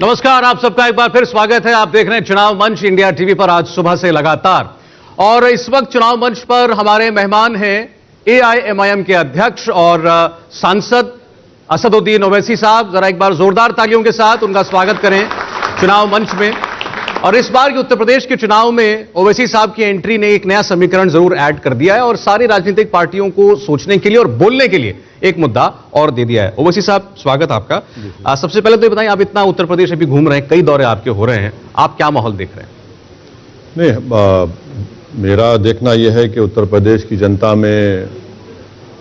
नमस्कार, आप सबका एक बार फिर स्वागत है। आप देख रहे हैं चुनाव मंच इंडिया टीवी पर आज सुबह से लगातार। और इस वक्त चुनाव मंच पर हमारे मेहमान हैं एआईएमआईएम के अध्यक्ष और सांसद असदुद्दीन ओवैसी साहब। जरा एक बार जोरदार तालियों के साथ उनका स्वागत करें चुनाव मंच में। और इस बार के उत्तर प्रदेश के चुनाव में ओवैसी साहब की एंट्री ने एक नया समीकरण जरूर ऐड कर दिया है और सारी राजनीतिक पार्टियों को सोचने के लिए और बोलने के लिए एक मुद्दा और दे दिया है। ओवैसी साहब, स्वागत आपका। सबसे पहले तो ये बताएं, आप इतना उत्तर प्रदेश अभी घूम रहे हैं, कई दौरे आपके हो रहे हैं, आप क्या माहौल देख रहे हैं? नहीं, मेरा देखना यह है कि उत्तर प्रदेश की जनता में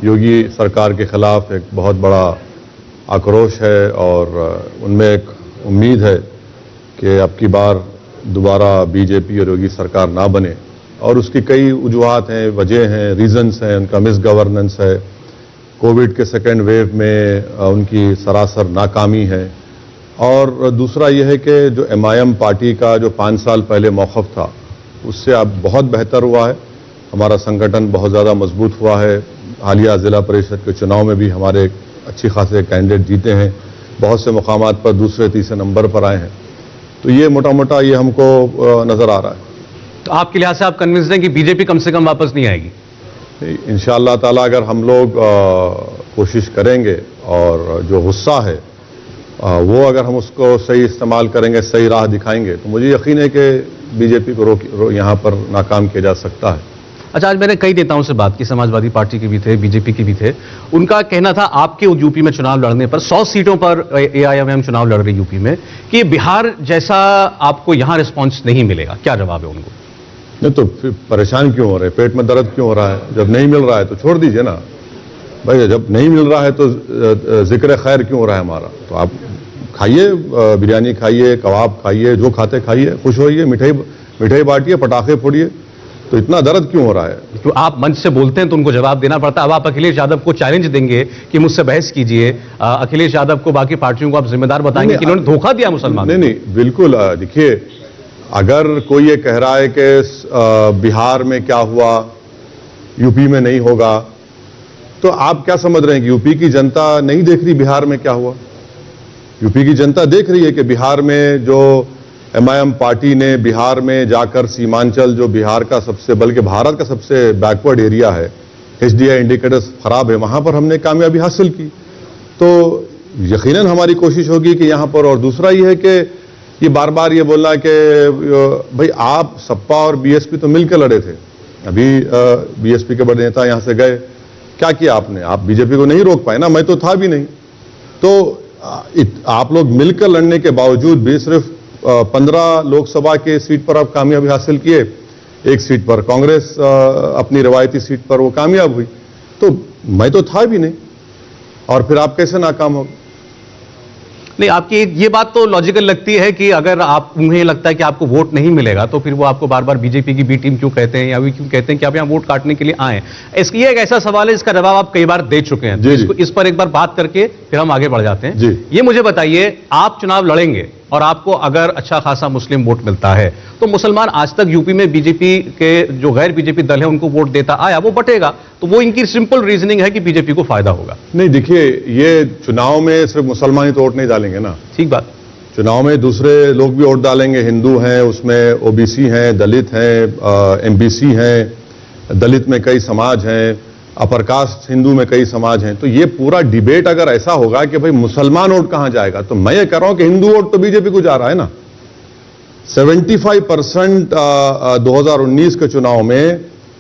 योगी सरकार के खिलाफ एक बहुत बड़ा आक्रोश है और उनमें एक उम्मीद है कि अब की बार दोबारा बीजेपी और योगी सरकार ना बने। और उसकी कई वजूहात हैं, वजह हैं, रीजंस हैं। उनका मिस गवर्नेंस है, कोविड के सेकेंड वेव में उनकी सरासर नाकामी है। और दूसरा यह है कि जो एमआईएम पार्टी का जो 5 साल पहले मौक़िफ़ था उससे अब बहुत बेहतर हुआ है। हमारा संगठन बहुत ज़्यादा मजबूत हुआ है। हालिया ज़िला परिषद के चुनाव में भी हमारे अच्छी खासे कैंडिडेट जीते हैं, बहुत से मुकामात पर दूसरे तीसरे नंबर पर आए हैं। तो ये मोटा मोटा ये हमको नज़र आ रहा है। तो आपके लिहाज से आप कन्विंस हैं कि बीजेपी कम से कम वापस नहीं आएगी? इंशाअल्लाह ताला अगर हम लोग कोशिश करेंगे और जो गुस्सा है वो अगर हम उसको सही इस्तेमाल करेंगे, सही राह दिखाएंगे, तो मुझे यकीन है कि बीजेपी को यहाँ पर नाकाम किया जा सकता है। अच्छा, आज मैंने कई नेताओं से बात की, समाजवादी पार्टी के भी थे, बीजेपी के भी थे। उनका कहना था आपके यूपी में चुनाव लड़ने पर 100 सीटों पर एआईएमआईएम चुनाव लड़ रही यूपी में, कि बिहार जैसा आपको यहां रिस्पांस नहीं मिलेगा। क्या जवाब है उनको? नहीं तो फिर परेशान क्यों हो रहे हैं, पेट में दर्द क्यों हो रहा है? जब नहीं मिल रहा है तो छोड़ दीजिए ना भाई। जब नहीं मिल रहा है तो जिक्र खैर क्यों हो रहा है हमारा? तो आप खाइए, बिरयानी खाइए, कबाब खाइए, जो खाते खाइए, खुश होइए, मिठाई बांटिए, पटाखे फोड़िए। तो इतना दर्द क्यों हो रहा है? तो आप मंच से बोलते हैं तो उनको जवाब देना पड़ता है। अब आप अखिलेश यादव को चैलेंज देंगे कि मुझसे बहस कीजिए, अखिलेश यादव को, बाकी पार्टियों को आप जिम्मेदार बताएंगे कि इन्होंने धोखा दिया मुसलमान? नहीं, बिल्कुल। देखिए, अगर कोई ये कह रहा है कि बिहार में क्या हुआ यूपी में नहीं होगा, तो आप क्या समझ रहे हैं कि यूपी की जनता नहीं देख रही बिहार में क्या हुआ? यूपी की जनता देख रही है कि बिहार में जो एमआईएम पार्टी ने बिहार में जाकर सीमांचल, जो बिहार का सबसे, बल्कि भारत का सबसे बैकवर्ड एरिया है, एचडीआई इंडिकेटर्स खराब है, वहां पर हमने कामयाबी हासिल की। तो यकीनन हमारी कोशिश होगी कि यहां पर। और दूसरा ये है कि ये बार बार ये बोलना कि भाई आप सपा और बीएसपी तो मिलकर लड़े थे, अभी बीएसपी के बड़े नेता यहां से गए, क्या किया आपने? आप बीजेपी को नहीं रोक पाए ना, मैं तो था भी नहीं। तो आप लोग मिलकर लड़ने के बावजूद भी सिर्फ 15 लोकसभा के सीट पर आप कामयाबी हासिल किए, एक सीट पर कांग्रेस अपनी रवायती सीट पर वो कामयाब हुई। तो मैं तो था भी नहीं, और फिर आप कैसे नाकाम हो? नहीं, आपकी ये बात तो लॉजिकल लगती है कि अगर आप, उन्हें लगता है कि आपको वोट नहीं मिलेगा तो फिर वो आपको बार बार बीजेपी की बी टीम क्यों कहते हैं, या भी क्यों कहते हैं कि आप यहाँ वोट काटने के लिए आए। ये एक ऐसा सवाल है, इसका जवाब आप कई बार दे चुके हैं। तो इस पर एक बार बात करके फिर हम आगे बढ़ जाते हैं। ये मुझे बताइए, आप चुनाव लड़ेंगे और आपको अगर अच्छा खासा मुस्लिम वोट मिलता है तो मुसलमान आज तक यूपी में बीजेपी के जो गैर बीजेपी दल है उनको वोट देता आया, वो बटेगा। तो वो इनकी सिंपल रीजनिंग है कि बीजेपी को फायदा होगा। नहीं, देखिए, ये चुनाव में सिर्फ मुसलमान ही तो वोट नहीं डालेंगे ना। ठीक बात। चुनाव में दूसरे लोग भी वोट डालेंगे, हिंदू हैं, उसमें ओबीसी हैं, दलित हैं, एमबीसी हैं, दलित में कई समाज हैं, अपर कास्ट हिंदू में कई समाज हैं। तो ये पूरा डिबेट अगर ऐसा होगा कि भाई मुसलमान वोट कहां जाएगा, तो मैं ये कह रहा हूं कि हिंदू वोट तो बीजेपी को जा रहा है ना। 75% 2019 के चुनाव में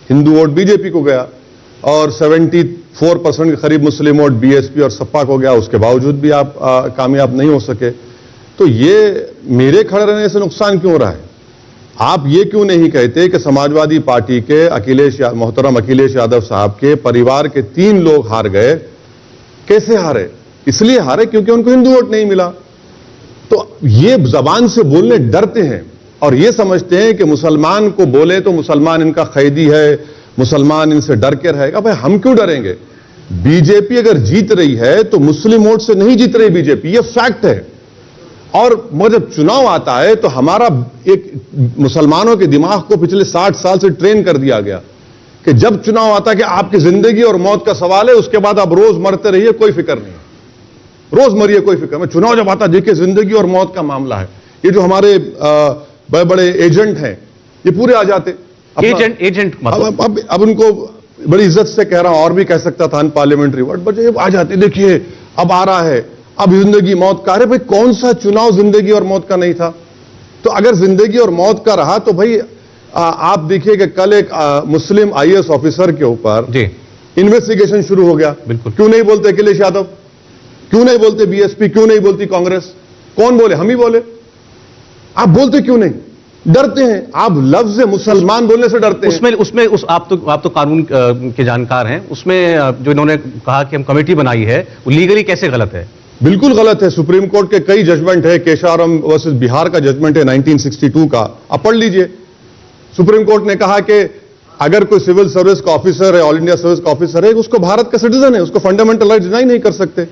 हिंदू वोट बीजेपी को गया और 74% के करीब मुस्लिम वोट बीएसपी और सपा को गया। उसके बावजूद भी आप कामयाब नहीं हो सके। तो ये मेरे खड़े रहने से नुकसान क्यों हो रहा है? आप ये क्यों नहीं कहते कि समाजवादी पार्टी के मोहतरम अखिलेश यादव साहब के परिवार के 3 लोग हार गए? कैसे हारे? इसलिए हारे क्योंकि उनको हिंदू वोट नहीं मिला। तो ये जबान से बोलने डरते हैं और ये समझते हैं कि मुसलमान को बोले तो मुसलमान इनका कैदी है, मुसलमान इनसे डर के रहेगा। भाई हम क्यों डरेंगे? बीजेपी अगर जीत रही है तो मुस्लिम वोट से नहीं जीत रही बीजेपी, ये फैक्ट है। और जब चुनाव आता है तो हमारा एक मुसलमानों के दिमाग को पिछले 60 साल से ट्रेन कर दिया गया कि जब चुनाव आता है कि आपकी जिंदगी और मौत का सवाल है, उसके बाद आप रोज मरते रहिए, कोई फिक्र नहीं है। रोज मरिए कोई फिक्र में। चुनाव जब आता देखिए जिंदगी और मौत का मामला है। ये जो हमारे बड़े बड़े एजेंट हैं ये पूरे आ जाते। एजेंट मतलब अब उनको बड़ी इज्जत से कह रहा हूं, और भी कह सकता था पार्लियामेंट्री वर्ड, बट ये आ जाते। देखिए अब आ रहा है, अब जिंदगी मौत का। अरे भाई कौन सा चुनाव जिंदगी और मौत का नहीं था? तो अगर जिंदगी और मौत का रहा तो भाई आप देखिए कि कल एक मुस्लिम आईएएस ऑफिसर के ऊपर इन्वेस्टिगेशन शुरू हो गया। बिल्कुल। क्यों नहीं बोलते अखिलेश यादव, क्यों नहीं बोलते बीएसपी, क्यों नहीं बोलती कांग्रेस? कौन बोले? हम ही बोले। आप बोलते क्यों नहीं? डरते हैं आप, लफ्ज मुसलमान बोलने से डरते हैं। आप तो कानून के जानकार हैं। उसमें जो इन्होंने कहा कि हम कमेटी बनाई है वो लीगली कैसे गलत है? बिल्कुल गलत है। सुप्रीम कोर्ट के कई जजमेंट है, केशाराम वर्सेस बिहार का जजमेंट है 1962 का, आप पढ़ लीजिए। सुप्रीम कोर्ट ने कहा कि अगर कोई सिविल सर्विस का ऑफिसर है, ऑल इंडिया सर्विस का ऑफिसर है, उसको भारत का सिटीजन है, उसको फंडामेंटल राइट डिनाई नहीं कर सकते।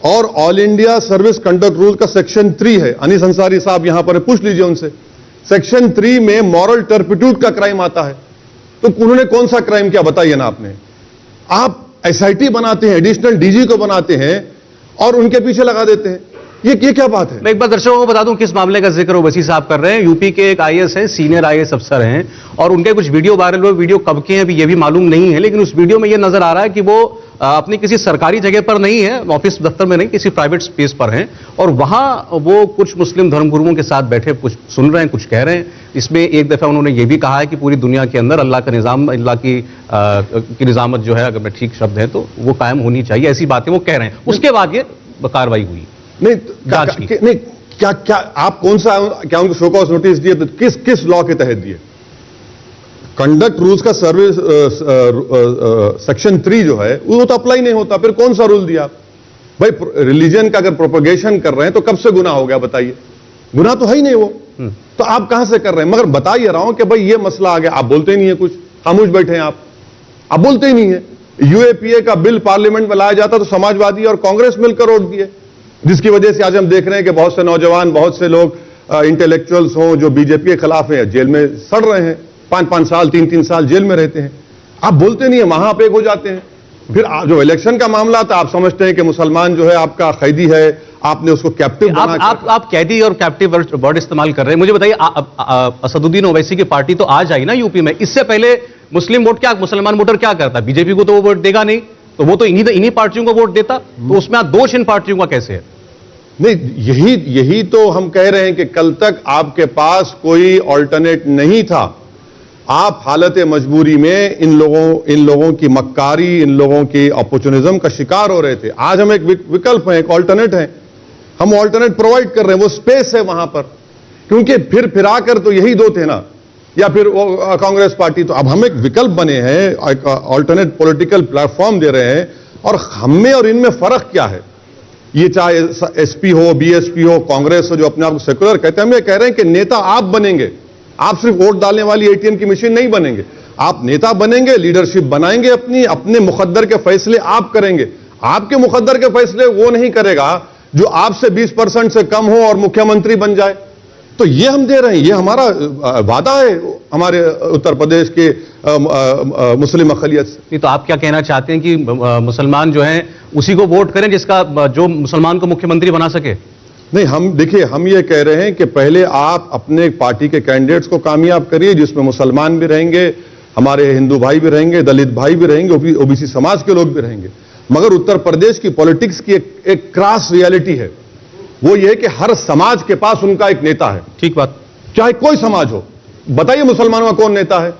और all India service conduct rule का सेक्शन 3 है, अनीस अंसारी साहब यहां पर पूछ लीजिए उनसे। सेक्शन 3 में मॉरल टर्पिट्यूड का क्राइम आता है। तो उन्होंने कौन सा क्राइम किया बताइए ना आपने? आप एसआईटी बनाते हैं, एडिशनल डीजी को बनाते हैं और उनके पीछे लगा देते हैं। ये क्या बात है? मैं एक बार दर्शकों को बता दूं किस मामले का जिक्र ओवैसी साहब कर रहे हैं। यूपी के एक आईएएस हैं, सीनियर आईएएस अफसर हैं, और उनके कुछ वीडियो वायरल हुए। वीडियो कब के हैं अभी ये भी मालूम नहीं है, लेकिन उस वीडियो में ये नजर आ रहा है कि वो अपनी किसी सरकारी जगह पर नहीं है, ऑफिस दफ्तर में नहीं, किसी प्राइवेट स्पेस पर हैं, और वहां वो कुछ मुस्लिम धर्मगुरुओं के साथ बैठे कुछ सुन रहे हैं, कुछ कह रहे हैं। इसमें एक दफा उन्होंने ये भी कहा है कि पूरी दुनिया के अंदर अल्लाह का निजाम, अल्लाह की निजामत जो है, अगर मैं ठीक शब्द है तो वो कायम होनी चाहिए, ऐसी बातें वो कह रहे हैं। उसके बाद ये कार्रवाई हुई नहीं। नहीं क्या आप कौन सा, क्या उनको शो कॉज नोटिस दिए? तो किस लॉ के तहत दिए? कंडक्ट रूल्स का सर्विस सेक्शन 3 जो है वो तो अप्लाई नहीं होता। फिर कौन सा रूल दिया? भाई रिलीजन का अगर प्रोपोगेशन कर रहे हैं तो कब से गुनाह हो गया बताइए? गुनाह तो है ही नहीं वो। तो आप कहां से कर रहे हैं? मगर बता ये रहा हूं कि भाई ये मसला आ गया, आप बोलते ही नहीं है, कुछ खामोश बैठे हैं आप बोलते ही नहीं है। यूएपीए का बिल पार्लियामेंट में लाया जाता तो समाजवादी और कांग्रेस मिलकर रोक दिए, जिसकी वजह से आज हम देख रहे हैं कि बहुत से नौजवान, बहुत से लोग इंटेलेक्चुअल्स हों जो बीजेपी के खिलाफ हैं, जेल में सड़ रहे हैं, 5-5 साल 3-3 साल जेल में रहते हैं। आप बोलते नहीं है, वहां पे हो जाते हैं। फिर जो इलेक्शन का मामला था, आप समझते हैं कि मुसलमान जो है आपका कैदी है, आपने उसको कैप्टिव बना। आप कैदी और कैप्टिव वर्ड इस्तेमाल कर रहे हैं। मुझे बताइए, असदुद्दीन ओवैसी की पार्टी तो आज आई ना यूपी में, इससे पहले मुस्लिम वोट क्या, मुसलमान वोटर क्या करता? बीजेपी को तो वो वोट देगा नहीं, तो वो तो इन्हीं पार्टियों को वोट देता। तो उसमें दोष इन पार्टियों का कैसे है? नहीं, यही तो हम कह रहे हैं कि कल तक आपके पास कोई ऑल्टरनेट नहीं था। आप हालत मजबूरी में इन लोगों की मक्कारी, इन लोगों की अपॉर्चुनिज्म का शिकार हो रहे थे। आज हम एक विकल्प है, एक ऑल्टरनेट है, हम ऑल्टरनेट प्रोवाइड कर रहे हैं। वो स्पेस है वहां पर, क्योंकि फिर कर तो यही दो थे ना, या फिर वो कांग्रेस पार्टी। तो अब हम एक विकल्प बने हैं, एक ऑल्टरनेट पॉलिटिकल प्लेटफॉर्म दे रहे हैं। और हमें और इनमें फर्क क्या है? ये चाहे एसपी हो, बीएसपी हो, कांग्रेस हो, जो अपने आप को सेकुलर कहते हैं, हम ये कह रहे हैं कि नेता आप बनेंगे। आप सिर्फ वोट डालने वाली एटीएम की मशीन नहीं बनेंगे, आप नेता बनेंगे, लीडरशिप बनाएंगे, अपने मुकद्दर के फैसले आप करेंगे। आपके मुकद्दर के फैसले वो नहीं करेगा जो आपसे 20% से कम हो और मुख्यमंत्री बन जाए। तो ये हम दे रहे हैं, ये हमारा वादा है हमारे उत्तर प्रदेश के मुस्लिम अक़लियत से। तो आप क्या कहना चाहते हैं कि मुसलमान जो हैं उसी को वोट करें जिसका, जो मुसलमान को मुख्यमंत्री बना सके? नहीं, हम ये कह रहे हैं कि पहले आप अपने पार्टी के कैंडिडेट्स को कामयाब करिए, जिसमें मुसलमान भी रहेंगे, हमारे हिंदू भाई भी रहेंगे, दलित भाई भी रहेंगे, ओबीसी समाज के लोग भी रहेंगे। मगर उत्तर प्रदेश की पॉलिटिक्स की एक क्रॉस रियलिटी है, वो ये है कि हर समाज के पास उनका एक नेता है। ठीक बात। चाहे कोई समाज हो, बताइए मुसलमानों का कौन नेता है?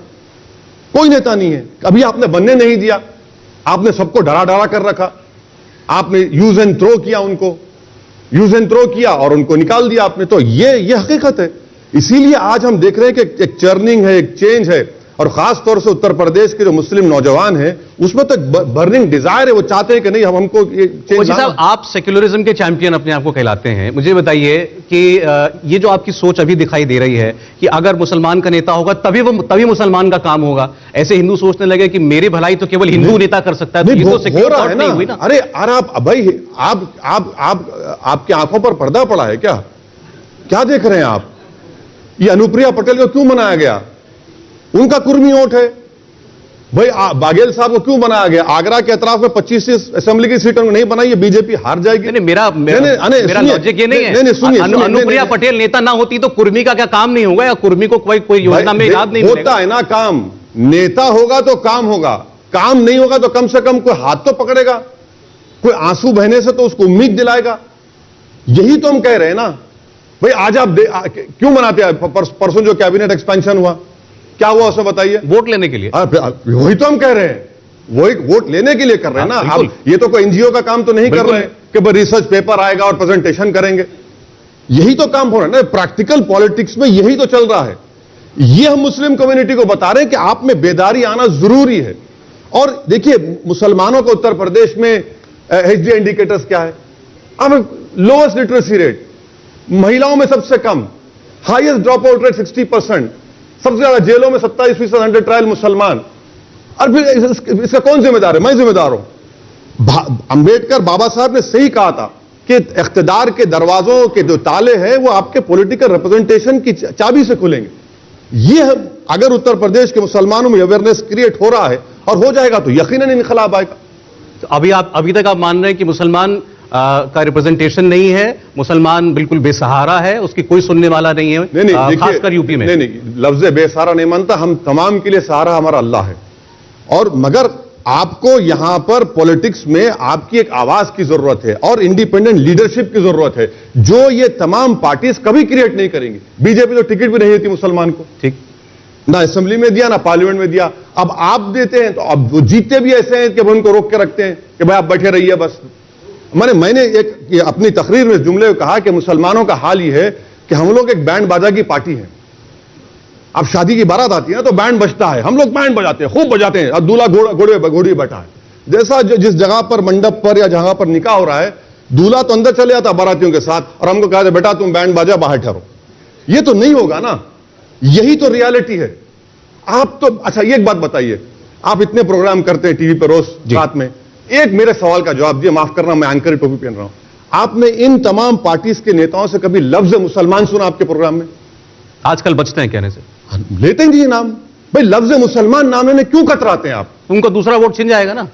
कोई नेता नहीं है। अभी आपने बनने नहीं दिया, आपने सबको डरा कर रखा, आपने यूज एंड थ्रो किया, उनको यूज एंड थ्रो किया और उनको निकाल दिया आपने। तो ये हकीकत है। इसीलिए आज हम देख रहे हैं कि एक चर्निंग है, एक चेंज है। और खास तौर से उत्तर प्रदेश के जो मुस्लिम नौजवान हैं, उसमें तो बर्निंग डिजायर है, वो चाहते हैं कि नहीं, हमको ये चेंज। साहब, आप सेक्युलरिज्म के चैंपियन अपने आप को कहलाते हैं। मुझे बताइए कि ये जो आपकी सोच अभी दिखाई दे रही है कि अगर मुसलमान का नेता होगा तभी मुसलमान का काम होगा, ऐसे हिंदू सोचने लगे कि मेरी भलाई तो केवल हिंदू नेता कर सकता है, तो ये तो सेक्युलर थॉट नहीं हुई ना? अरे आप भाई, आपकी आंखों पर पर्दा पड़ा है क्या देख रहे हैं आप? ये अनुप्रिया पटेल को क्यों मनाया गया? उनका कुर्मी वोट है, भाई बाघेल साहब को क्यों बनाया गया? आगरा के अतराफ में 25 असेंबली की सीटों को नहीं बनाई, ये बीजेपी हार जाएगी। नहीं, मेरा लॉजिक ये नहीं है। अनुप्रिया पटेल नेता ना होती तो कुर्मी का क्या काम नहीं होगा, या कुर्मी को कोई योजना में याद नहीं होता है ना काम। नेता होगा तो काम होगा, काम नहीं होगा तो कम से कम कोई हाथ तो पकड़ेगा, कोई आंसू बहने से तो उसको उम्मीद दिलाएगा। यही तो हम कह रहे हैं ना भाई। आज आप क्यों मनाते हैं? परसों जो कैबिनेट एक्सपेंशन हुआ, क्या हुआ उसमें बताइए? वोट लेने के लिए। वही तो हम कह रहे हैं, वही वोट लेने के लिए कर रहे हैं ना। आप ये तो कोई एनजीओ का काम तो नहीं कर रहे हैं कि भाई रिसर्च पेपर आएगा और प्रेजेंटेशन करेंगे। यही तो काम हो रहा है ना, प्रैक्टिकल पॉलिटिक्स में यही तो चल रहा है। ये हम मुस्लिम कम्युनिटी को बता रहे हैं कि आप में बेदारी आना जरूरी है। और देखिए, मुसलमानों को उत्तर प्रदेश में एचडी इंडिकेटर्स क्या है? अब लोएस्ट लिटरेसी रेट, महिलाओं में सबसे कम, हाईएस्ट ड्रॉप आउट रेट 60%, सबसे ज्यादा जेलों में 27% अंडर ट्रायल मुसलमान। और फिर इसका कौन जिम्मेदार है? मैं जिम्मेदार हूं। अंबेडकर बाबा साहब ने सही कहा था कि इख्तिदार के दरवाजों के जो ताले हैं वो आपके पॉलिटिकल रिप्रेजेंटेशन की चाबी से खुलेंगे। ये अगर उत्तर प्रदेश के मुसलमानों में अवेयरनेस क्रिएट हो रहा है और हो जाएगा तो यकीनन इनकलाब आएगा। तो अभी तक आप मान रहे हैं कि मुसलमान का रिप्रेजेंटेशन नहीं है, मुसलमान बिल्कुल बेसहारा है, उसकी कोई सुनने वाला नहीं है? नहीं, खासकर यूपी में। नहीं, लफ्ज बेसहारा नहीं मानता। हम तमाम के लिए सहारा हमारा अल्लाह है। और मगर आपको यहां पर पॉलिटिक्स में आपकी एक आवाज की जरूरत है और इंडिपेंडेंट लीडरशिप की जरूरत है, जो ये तमाम पार्टीज कभी क्रिएट नहीं करेंगी। बीजेपी तो टिकट भी नहीं देती मुसलमान को, ठीक ना असेंबली में दिया ना पार्लियामेंट में दिया। अब आप देते हैं तो अब वो जीतते भी ऐसे हैं कि उनको रोक के रखते हैं कि भाई आप बैठे रहिए बस। मैंने एक अपनी तकरीर में जुमले कहा कि मुसलमानों का हाल ये है कि हम लोग एक बैंड बाजा की पार्टी है। अब शादी की बारात आती है ना तो बैंड बजता है, हम लोग बैंड बजाते हैं, खूब बजाते हैं। अब दूल्हा घोड़े बैठा है। जैसा जिस जगह पर मंडप पर या जहां पर निकाह हो रहा है, दूल्हा तो अंदर चले जाता बारातियों के साथ और हमको कहा बेटा तुम बैंड बाजा बाहर ठहरो। ये तो नहीं होगा ना, यही तो रियलिटी है। आप तो अच्छा एक बात बताइए, आप इतने प्रोग्राम करते हैं टीवी पर रोज रात में, एक मेरे सवाल का जवाब दिए। माफ करना मैं एंकर टोपी पहन रहा हूं। आपने इन तमाम पार्टीज के नेताओं से कभी लफ्ज मुसलमान सुना आपके प्रोग्राम में? आजकल बचते हैं कहने से, लेते हैं जी नाम। भाई लफ्ज मुसलमान नाम लेने क्यों कतराते हैं आप? उनको दूसरा वोट छिन जाएगा ना।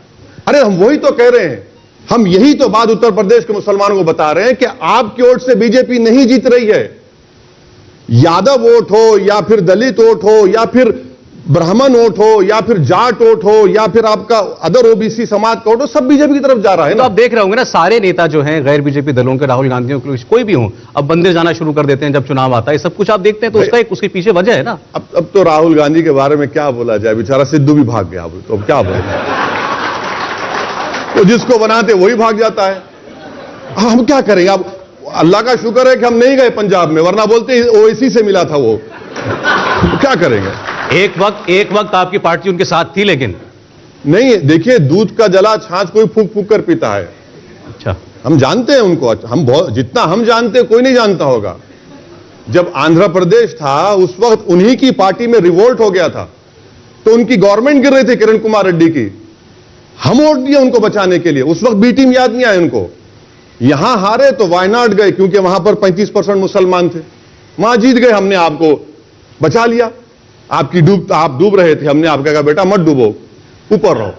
अरे हम वही तो कह रहे हैं, हम यही तो बात उत्तर प्रदेश के मुसलमानों को बता रहे हैं कि आपकी ओट से बीजेपी नहीं जीत रही है। यादव वोट हो या फिर दलित वोट हो या फिर ब्राह्मण वोट हो या फिर जाट वोट हो या फिर आपका अदर ओबीसी समाज का वोट हो, सब बीजेपी की तरफ जा रहा है। तो आप देख रहे होंगे ना, सारे नेता जो हैं गैर बीजेपी दलों के, राहुल गांधी कोई भी हो, अब मंदिर जाना शुरू कर देते हैं जब चुनाव आता है। सब कुछ आप देखते हैं तो उसका एक उसके पीछे वजह है ना। अब तो राहुल गांधी के बारे में क्या बोला जाए, बेचारा सिद्धू भी भाग गया। तो अब क्या बोला, तो जिसको बनाते वही भाग जाता है। हम क्या करेंगे? अब अल्लाह का शुक्र है कि हम नहीं गए पंजाब में, वरना बोलते ओवैसी से मिला था वो। क्या करेंगे? एक वक्त आपकी पार्टी उनके साथ थी, लेकिन नहीं। देखिए, दूध का जला छाछ कोई फूक फूक कर पीता है। अच्छा, हम जानते हैं उनको, हम बहुत, जितना हम जानते हैं कोई नहीं जानता होगा। जब आंध्र प्रदेश था उस वक्त उन्हीं की पार्टी में रिवोल्ट हो गया था, तो उनकी गवर्नमेंट गिर रही थी किरण कुमार रेड्डी की। हम वोट दिए उनको बचाने के लिए। उस वक्त बी टीम याद नहीं आए उनको। यहां हारे तो वायनाड गए क्योंकि वहां पर 35% मुसलमान थे, वहां जीत गए। हमने आपको बचा लिया। आप डूब रहे थे, हमने आपका कहा बेटा मत डूबो, ऊपर रहो।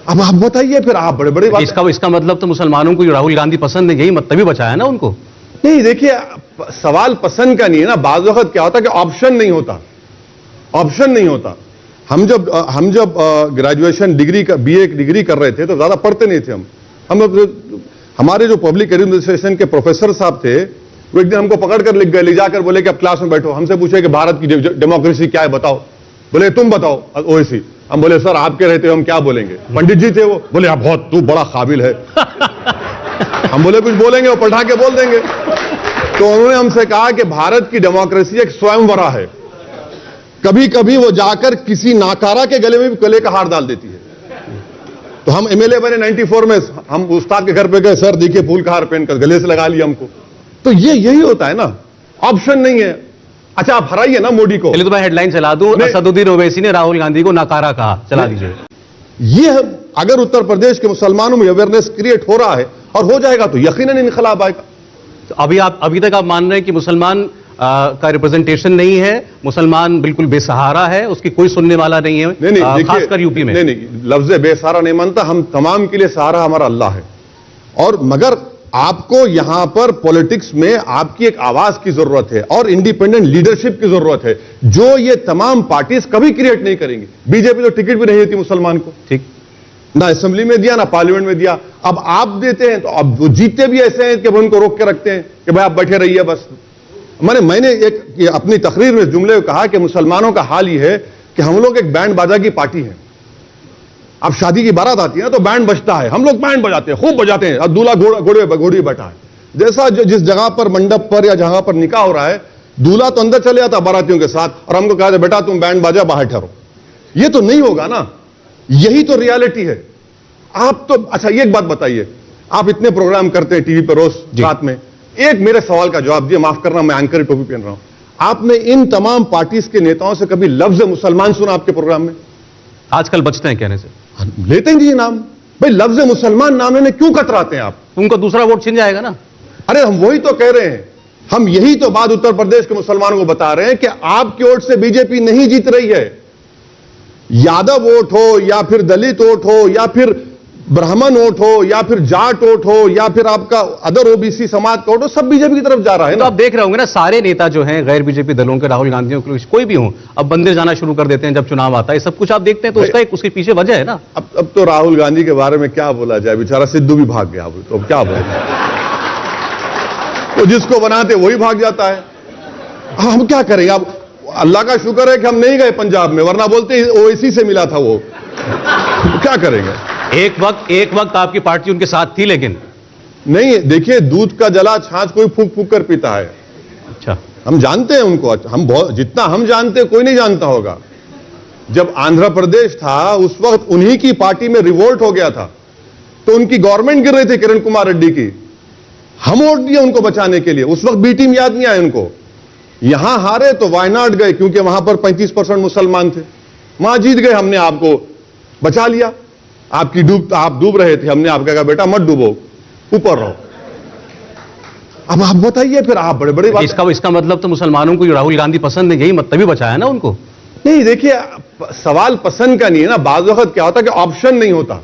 अब आप बताइए, फिर आप बड़े बड़े बात। इसका मतलब तो मुसलमानों को राहुल गांधी पसंद है, यही मतलब ही बचाया ना उनको। नहीं, देखिए सवाल पसंद का नहीं है ना। बाज़ वक्त क्या होता है कि ऑप्शन नहीं होता। हम जब ग्रेजुएशन डिग्री का बीए डिग्री कर रहे थे तो ज्यादा पढ़ते नहीं थे हम। हमारे जो पब्लिक एडमिनिस्ट्रेशन के प्रोफेसर साहब थे, वो एक दिन हमको पकड़ कर लिख गए, ले जाकर बोले कि अब क्लास में बैठो। हमसे पूछे कि भारत की डेमोक्रेसी क्या है बताओ। बोले तुम बताओ ओवैसी। हम बोले सर आपके रहते हो हम क्या बोलेंगे। पंडित जी थे वो, बोले आप बहुत तू बड़ा काबिल है। हम बोले कुछ बोलेंगे, वो पढ़ा के बोल देंगे। तो उन्होंने हमसे कहा कि भारत की डेमोक्रेसी एक स्वयंवरा है, कभी कभी वो जाकर किसी नाकारा के गले में भी गले का हार डाल देती है। तो हम एमएलए बने 94 में, हम उस्ताद के घर पे गए, सर देखिए फूल का हार पहनकर गले से लगा लिया हमको। तो यही होता है ना, ऑप्शन नहीं है। अच्छा आप हराइए ना मोदी को। चलिए तो मैं हेडलाइन चला दूं, असदुद्दीन ओवैसी ने राहुल गांधी को नाकारा कहा, चला दीजिए। ये अगर उत्तर प्रदेश के मुसलमानों में अवेयरनेस क्रिएट हो रहा है और हो जाएगा तो यकीनन इनकलाब आएगा। तो अभी तक आप मान रहे हैं कि मुसलमान का रिप्रेजेंटेशन नहीं है, मुसलमान बिल्कुल बेसहारा है, उसकी कोई सुनने वाला नहीं है। नहीं, देखिए, खासकर यूपी में। नहीं, लफ्ज बेसहारा नहीं मानता, हम तमाम के लिए सहारा हमारा अल्लाह है। और मगर आपको यहां पर पॉलिटिक्स में आपकी एक आवाज की जरूरत है और इंडिपेंडेंट लीडरशिप की जरूरत है, जो ये तमाम पार्टीज कभी क्रिएट नहीं करेंगे। बीजेपी तो टिकट भी नहीं देती मुसलमान को, ठीक, ना असेंबली में दिया ना पार्लियामेंट में दिया। अब आप देते हैं तो अब वो जीतते भी ऐसे हैं कि उनको रोक के रखते हैं कि भाई आप बैठे रहिए बस। मैंने एक अपनी तकरीर में जुमले में कहा कि मुसलमानों का हाल ये है कि हम लोग एक बैंड बाजा की पार्टी है। अब शादी की बारात आती है ना तो बैंड बजता है, हम लोग बैंड बजाते हैं, खूब बजाते हैं, अब दूल्हा घोड़े बैठा है। जैसा जिस जगह पर मंडप पर या जहां पर निकाह हो रहा है, दूल्हा तो अंदर चले जाता बारातियों के साथ और हमको कहा बेटा तुम बैंड बाजा बाहर ठहरो। ये तो नहीं होगा ना, यही तो रियलिटी है। आप तो अच्छा ये एक बात बताइए, आप इतने प्रोग्राम करते हैं टीवी पर रोज रात में, एक मेरे सवाल का जवाब दिए, माफ करना मैं एंकर टोपी पहन रहा हूं, आपने इन तमाम पार्टीज के नेताओं से कभी लफ्ज मुसलमान सुना आपके प्रोग्राम में? आजकल बचते हैं कहने से, लेते हैं नाम, भाई लफ्ज मुसलमान नाम लेने क्यों कतराते हैं आप? उनको दूसरा वोट छिन जाएगा ना। अरे हम वही तो कह रहे हैं, हम यही तो बात उत्तर प्रदेश के मुसलमानों को बता रहे हैं कि आपकी ओट से बीजेपी नहीं जीत रही है। यादव वोट हो या फिर दलित वोट हो या फिर ब्राह्मण वोट हो या फिर जाट वोट हो या फिर आपका अदर ओबीसी समाज का वोट हो, सब बीजेपी की तरफ जा रहा है। तो आप देख रहे होंगे ना, सारे नेता जो हैं गैर बीजेपी दलों के, राहुल गांधी के, कोई भी हो, अब मंदिर जाना शुरू कर देते हैं जब चुनाव आता है, सब कुछ आप देखते हैं। तो उसका एक उसके पीछे वजह है ना। अब तो राहुल गांधी के बारे में क्या बोला जाए, बेचारा सिद्धू भी भाग गया, तो अब क्या बोला जाए, तो जिसको बनाते वही भाग जाता है। हम क्या करेंगे? अब अल्लाह का शुक्र है कि हम नहीं गए पंजाब में, वरना बोलते ओवैसी से मिला था वो। क्या करेंगे? एक वक्त आपकी पार्टी उनके साथ थी, लेकिन नहीं। देखिए, दूध का जला छाछ कोई फूक फूक कर पीता है। अच्छा, हम जानते हैं उनको, हम बहुत, जितना हम जानते हैं कोई नहीं जानता होगा। जब आंध्र प्रदेश था उस वक्त उन्हीं की पार्टी में रिवोल्ट हो गया था, तो उनकी गवर्नमेंट गिर रही थी किरण कुमार रेड्डी की, हम वोट दिए उनको बचाने के लिए। उस वक्त बी टीम याद नहीं आए उनको। यहां हारे तो वायनाड गए क्योंकि वहां पर 35% मुसलमान थे, वहां जीत गए, हमने आपको बचा लिया। आप डूब रहे थे, हमने आपका कहा बेटा मत डूबो, ऊपर रहो। अब आप बताइए, फिर आप बड़े बड़े इसका मतलब तो मुसलमानों को राहुल गांधी पसंद है, यही मत तभी बचाया ना उनको। नहीं, देखिए सवाल पसंद का नहीं है ना, बाज़ वक्त क्या होता है कि ऑप्शन नहीं होता।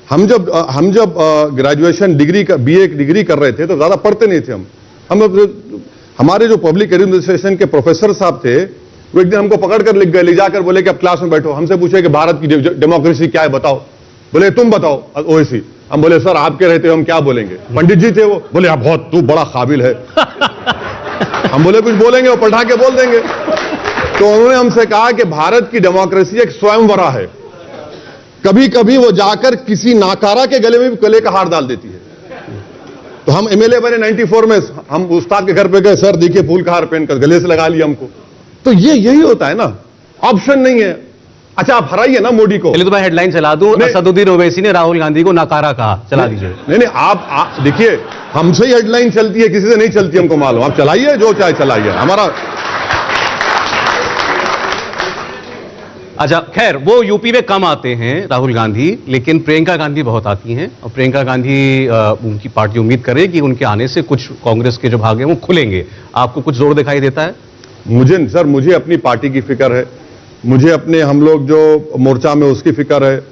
हम जब ग्रेजुएशन डिग्री का बीए डिग्री कर रहे थे तो ज्यादा पढ़ते नहीं थे हमारे जो पब्लिक एडमिनिस्ट्रेशन के प्रोफेसर साहब थे, वो एक दिन हमको पकड़ कर लिख गए, ले जाकर बोले कि अब क्लास में बैठो। हमसे पूछे कि भारत की डेमोक्रेसी क्या है बताओ। बोले तुम बताओ ओवैसी। हम बोले सर आपके रहते हो हम क्या बोलेंगे। पंडित जी थे वो, बोले आप बहुत, तू बड़ा काबिल है। हम बोले कुछ बोलेंगे, वो पलटा के बोल देंगे। तो उन्होंने हमसे कहा कि भारत की डेमोक्रेसी एक स्वयंवरा है, कभी कभी वो जाकर किसी नाकारा के गले में भी गले का हार डाल देती है। तो हम एमएलए बने 94 में, हम उस्ताद के घर पे गए, सर देखिए फूल का हार पहनकर, गले से लगा लिया हमको। तो ये यही होता है ना, ऑप्शन नहीं है। अच्छा आप हराइए ना मोदी को। चलिए तो मैं हेडलाइन चला दूं, असदुद्दीन ओवैसी ने राहुल गांधी को नाकारा कहा, चला दीजिए। नहीं, आप देखिए, हमसे ही हेडलाइन चलती है, किसी से नहीं चलती, हमको मालूम। आप चलाइए, जो चाहे चलाइए, हमारा। अच्छा खैर, वो यूपी में कम आते हैं राहुल गांधी, लेकिन प्रियंका गांधी बहुत आती हैं। और प्रियंका गांधी, उनकी पार्टी उम्मीद करे कि उनके आने से कुछ कांग्रेस के जो भाग हैं वो खुलेंगे। आपको कुछ जोर दिखाई देता है? मुझे अपनी पार्टी की फिक्र है, मुझे अपने, हम लोग जो मोर्चा में उसकी फिक्र है।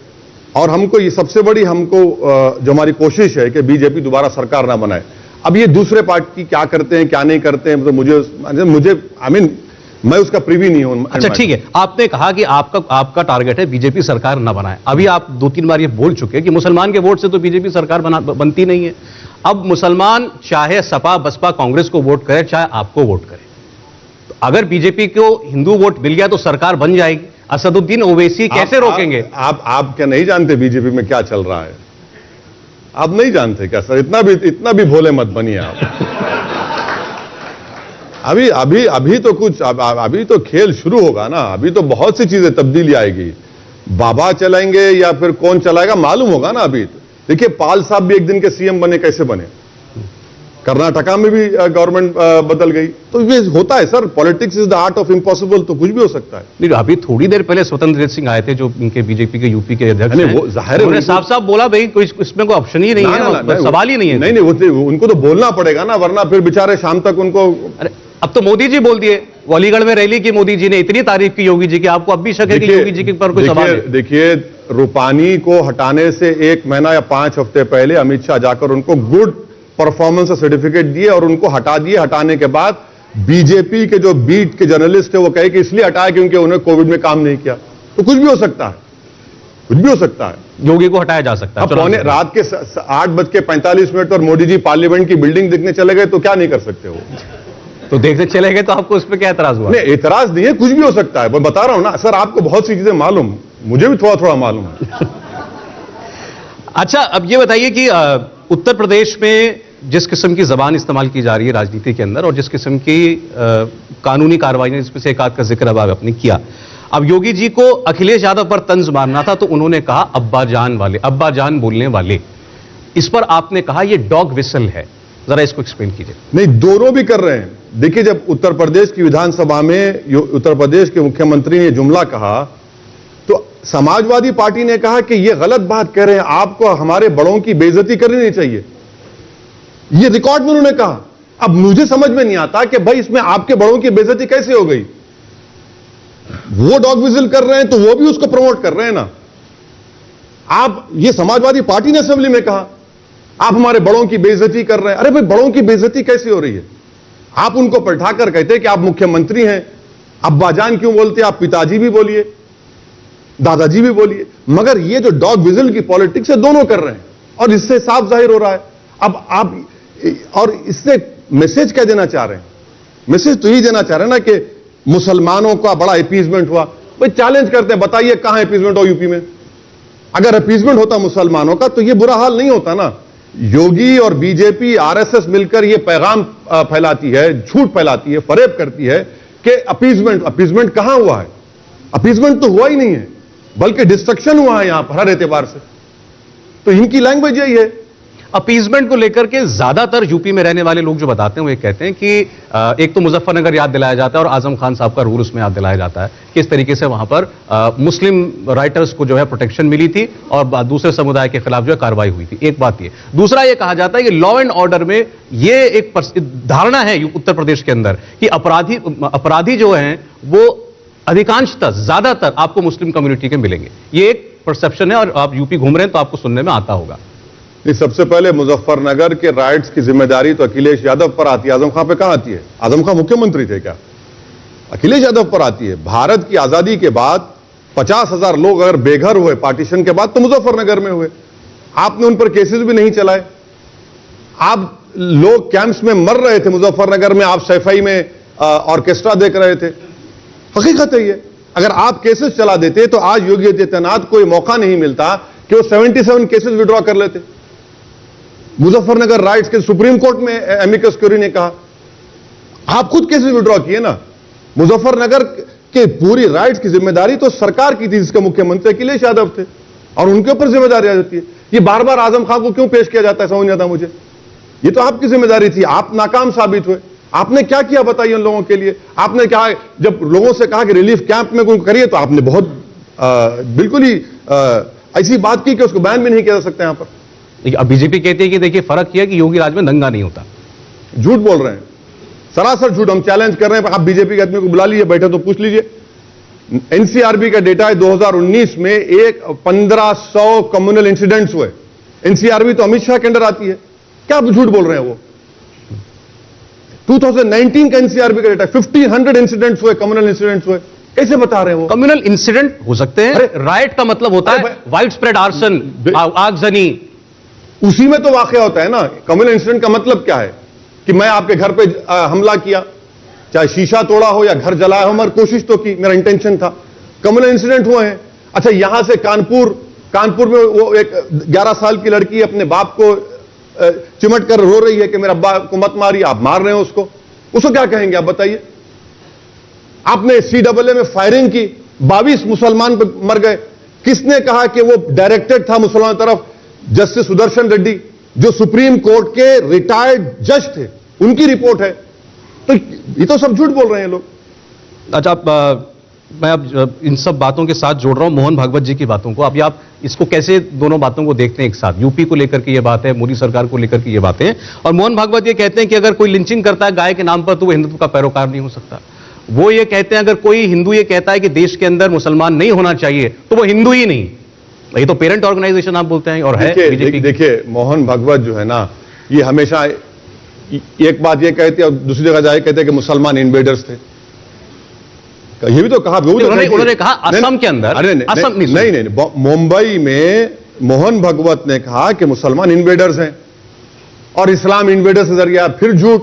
और हमको ये सबसे बड़ी, जो हमारी कोशिश है कि बीजेपी दोबारा सरकार ना बनाए। अब ये दूसरे पार्टी क्या करते हैं क्या नहीं करते हैं, तो मुझे मैं उसका प्रीवी नहीं हूं। अच्छा ठीक है, आपने कहा कि आपका टारगेट है बीजेपी सरकार ना बनाए। अभी आप 2-3 बार ये बोल चुके हैं कि मुसलमान के वोट से तो बीजेपी सरकार बनती नहीं है। अब मुसलमान चाहे सपा बसपा कांग्रेस को वोट करे, चाहे आपको वोट करे, तो अगर बीजेपी को हिंदू वोट मिल गया तो सरकार बन जाएगी। असदुद्दीन ओवैसी कैसे रोकेंगे? आप क्या नहीं जानते बीजेपी में क्या चल रहा है? आप नहीं जानते क्या सर? इतना भी भोले मत बनिए आप। अभी तो कुछ, अभी तो खेल शुरू होगा ना। अभी तो बहुत सी चीजें तब्दीली आएगी। बाबा चलाएंगे या फिर कौन चलाएगा मालूम होगा ना। अभी देखिए पाल साहब भी एक दिन के सीएम बने, कैसे बने? कर्नाटका में भी गवर्नमेंट बदल गई। तो ये होता है sir, politics is the art of impossible, तो कुछ भी हो सकता है। नहीं, अभी थोड़ी देर पहले स्वतंत्र देव सिंह आए थे, जो इनके बीजेपी के यूपी के अध्यक्ष हैं। वो जाहिर है उन्होंने साफ साफ बोला भाई कोई इसमें कोई ऑप्शन ही नहीं है, सवाल ही नहीं है। नहीं, उनको तो बोलना पड़ेगा ना, वरना फिर बेचारे शाम तक उनको। अरे अब तो मोदी जी बोल दिए, अलीगढ़ में रैली की मोदी जी ने, इतनी तारीफ की योगी जी की, आपको अब भी शक है कि योगी जी के पर कोई सवाल है? देखिए, रूपानी को हटाने से 1 महीना या 5 हफ्ते पहले अमित शाह जाकर उनको गुड परफॉर्मेंस सर्टिफिकेट दिए और उनको हटा दिए। हटाने के बाद बीजेपी के जो बीट के जर्नलिस्ट थे वो कहे कि इसलिए हटाया क्योंकि उन्होंने कोविड में काम नहीं किया। तो कुछ भी हो सकता है, कुछ भी हो सकता है। योगी को हटाया जा सकता है। अब पौने रात के 8:45 और मोदी जी पार्लियामेंट की बिल्डिंग देखने चले गए तो क्या नहीं कर सकते वो? तो देखने चले गए तो आपको उस पर क्या एतराज हुआ? नहीं, एतराज नहीं है, कुछ भी हो सकता है। मैं बता रहा हूं ना सर, आपको बहुत सी चीजें मालूम, मुझे भी थोड़ा थोड़ा मालूम है। अच्छा, अब ये बताइए कि उत्तर प्रदेश में जिस किस्म की जबान इस्तेमाल की जा रही है राजनीति के अंदर और जिस किस्म की कानूनी कार्रवाई, जिसमें से एक आध का जिक्र अब आपने किया, अब योगी जी को अखिलेश यादव पर तंज मारना था तो उन्होंने कहा अब्बाजान वाले, अब्बाजान बोलने वाले। इस पर आपने कहा ये डॉग विसल है, जरा इसको एक्सप्लेन कीजिए। नहीं, दोनों भी कर रहे हैं। देखिए, जब उत्तर प्रदेश की विधानसभा में उत्तर प्रदेश के मुख्यमंत्री ने जुमला कहा तो समाजवादी पार्टी ने कहा कि यह गलत बात कह रहे हैं, आपको हमारे बड़ों की बेइज्जती करनी नहीं चाहिए। यह रिकॉर्ड में उन्होंने कहा। अब मुझे समझ में नहीं आता कि भाई इसमें आपके बड़ों की बेइज्जती कैसे हो गई? वो डॉग विजिल कर रहे हैं तो वो भी उसको प्रमोट कर रहे हैं ना। आप, ये समाजवादी पार्टी ने असेंबली में कहा आप हमारे बड़ों की बेइज्जती कर रहे हैं। अरे भाई, बड़ों की बेइज्जती कैसे हो रही है? आप उनको पलटाकर कहते हैं कि आप मुख्यमंत्री हैं, अब्बाजान क्यों बोलते हैं? आप पिताजी भी बोलिए, दादाजी भी बोलिए। मगर ये जो डॉग विजिल की पॉलिटिक्स है, दोनों कर रहे हैं और इससे साफ जाहिर हो रहा है। अब आप, और इससे मैसेज क्या देना चाह रहे हैं? मैसेज तो यही देना चाह रहे हैं ना कि मुसलमानों का बड़ा अपीजमेंट हुआ। भाई चैलेंज करते हैं, बताइए कहां अपीजमेंट हो यूपी में? अगर अपीजमेंट होता मुसलमानों का तो यह बुरा हाल नहीं होता ना। योगी और बीजेपी, आरएसएस मिलकर यह पैगाम फैलाती है, झूठ फैलाती है, फरेब करती है कि अपीजमेंट कहां हुआ है? अपीजमेंट तो हुआ ही नहीं है, बल्कि डिस्ट्रक्शन हुआ है यहां पर हर एतबार से। तो इनकी लैंग्वेज यही है। अपीजमेंट को लेकर के ज्यादातर यूपी में रहने वाले लोग जो बताते हैं वो ये कहते हैं कि एक तो मुजफ्फरनगर याद दिलाया जाता है और आजम खान साहब का रूल उसमें याद दिलाया जाता है कि इस तरीके से वहां पर मुस्लिम राइटर्स को जो है प्रोटेक्शन मिली थी और दूसरे समुदाय के खिलाफ जो है कार्रवाई हुई थी। एक बात ये। दूसरा ये कहा जाता है कि लॉ एंड ऑर्डर में ये एक धारणा है उत्तर प्रदेश के अंदर कि अपराधी जो हैं वो अधिकांशतः ज्यादातर आपको मुस्लिम कम्युनिटी के मिलेंगे। ये एक परसेप्शन है और आप यूपी घूम रहे हैं तो आपको सुनने में आता होगा। सबसे पहले मुजफ्फरनगर के राइट्स की जिम्मेदारी तो अखिलेश यादव पर आती है, आजम खान पे कहां आती है? आजम खान मुख्यमंत्री थे क्या? अखिलेश यादव पर आती है। भारत की आजादी के बाद 50,000 लोग अगर बेघर हुए पार्टीशन के बाद तो मुजफ्फरनगर में हुए। आपने उन पर केसेस भी नहीं चलाए। आप लोग कैंप्स में मर रहे थे मुजफ्फरनगर में, आप सैफई में ऑर्केस्ट्रा देख रहे थे। हकीकत है ये। अगर आप केसेस चला देते तो आज योगी आदित्यनाथ को मौका नहीं मिलता कि वो 77 केसेस विड्रॉ कर लेते। मुजफ्फरनगर राइट्स के सुप्रीम कोर्ट में एमिकस क्यूरी ने कहा, आप खुद केसेस विड्रॉ किए ना। मुजफ्फरनगर के पूरी राइट्स की जिम्मेदारी तो सरकार की थी जिसके मुख्यमंत्री अखिलेश यादव थे और उनके ऊपर जिम्मेदारी आ जाती है। ये बार बार आजम खान को क्यों पेश किया जाता है समझ नहीं आता मुझे। ये तो आपकी जिम्मेदारी थी, आप नाकाम साबित हुए। आपने क्या किया बताइए उन लोगों के लिए? आपने कहा, जब लोगों से कहा कि रिलीफ कैंप में कोई करिए तो आपने बहुत बिल्कुल ही ऐसी बात की कि उसको बैन भी नहीं किया जा सकता यहां पर। अब बीजेपी कहती है कि देखिए फर्क किया कि योगी राज में दंगा नहीं होता। झूठ बोल रहे हैं, सरासर झूठ। हम चैलेंज कर रहे हैं, आप बीजेपी के आदमी को बुला लीजिए, बैठे तो पूछ लीजिए। एनसीआरबी का डेटा है 2019 में 1500 कम्युनल इंसिडेंट्स हुए। एनसीआरबी तो अमित शाह के अंडर आती है, क्या आप झूठ बोल रहे हैं? वो 2019 का एनसीआरबी का डेटा 1500 इंसिडेंट्स हुए, कम्युनल इंसिडेंट्स हुए। कैसे बता रहे हैं वो? कम्युनल इंसिडेंट हो सकते हैं, राइट का मतलब होता है वाइड स्प्रेड आर्सन, आगजनी। उसी में तो वाकया होता है ना। कम्युनल इंसिडेंट का मतलब क्या है कि मैं आपके घर पे हमला किया, चाहे शीशा तोड़ा हो या घर जलाया हो, मगर कोशिश तो की, मेरा इंटेंशन था। कम्युनल इंसिडेंट हुए हैं। अच्छा, यहां से कानपुर में वो एक 11 साल की लड़की अपने बाप को चिमट कर रो रही है कि मेरे अब्बा को मत मारिए, आप मार रहे हो उसको क्या कहेंगे आप बताइए? आपने CAA में फायरिंग की, 22 मुसलमान मर गए। किसने कहा कि वो डायरेक्टेड था मुसलमान तरफ? जस्टिस सुदर्शन रेड्डी, जो सुप्रीम कोर्ट के रिटायर्ड जज थे, उनकी रिपोर्ट है। तो ये तो सब झूठ बोल रहे हैं लोग। अच्छा, मैं अब इन सब बातों के साथ जोड़ रहा हूं मोहन भागवत जी की बातों को। अभी आप इसको कैसे दोनों बातों को देखते हैं एक साथ? यूपी को लेकर के ये बात है, मोदी सरकार को लेकर के ये बातें, और मोहन भागवत ये कहते हैं कि अगर कोई लिंचिंग करता है गाय के नाम पर तो वो हिंदुत्व का पैरोकार नहीं हो सकता। वो ये कहते हैं अगर कोई हिंदू ये कहता है कि देश के अंदर मुसलमान नहीं होना चाहिए तो वो हिंदू ही नहीं। ये तो पेरेंट ऑर्गेनाइजेशन आप बोलते हैं, और है बीजेपी। देखिए मोहन भागवत जो है ना, ये हमेशा एक बात ये कहते हैं और दूसरी जगह जाए कहते हैं कि मुसलमान इन्वेडर्स थे। ये भी तो कहा, उन्होंने कहा असम के अंदर। अरे नहीं, मुंबई में मोहन भागवत ने कहा कि मुसलमान इन्वेडर्स हैं और इस्लाम इन्वेडर्स नजर गया। फिर झूठ,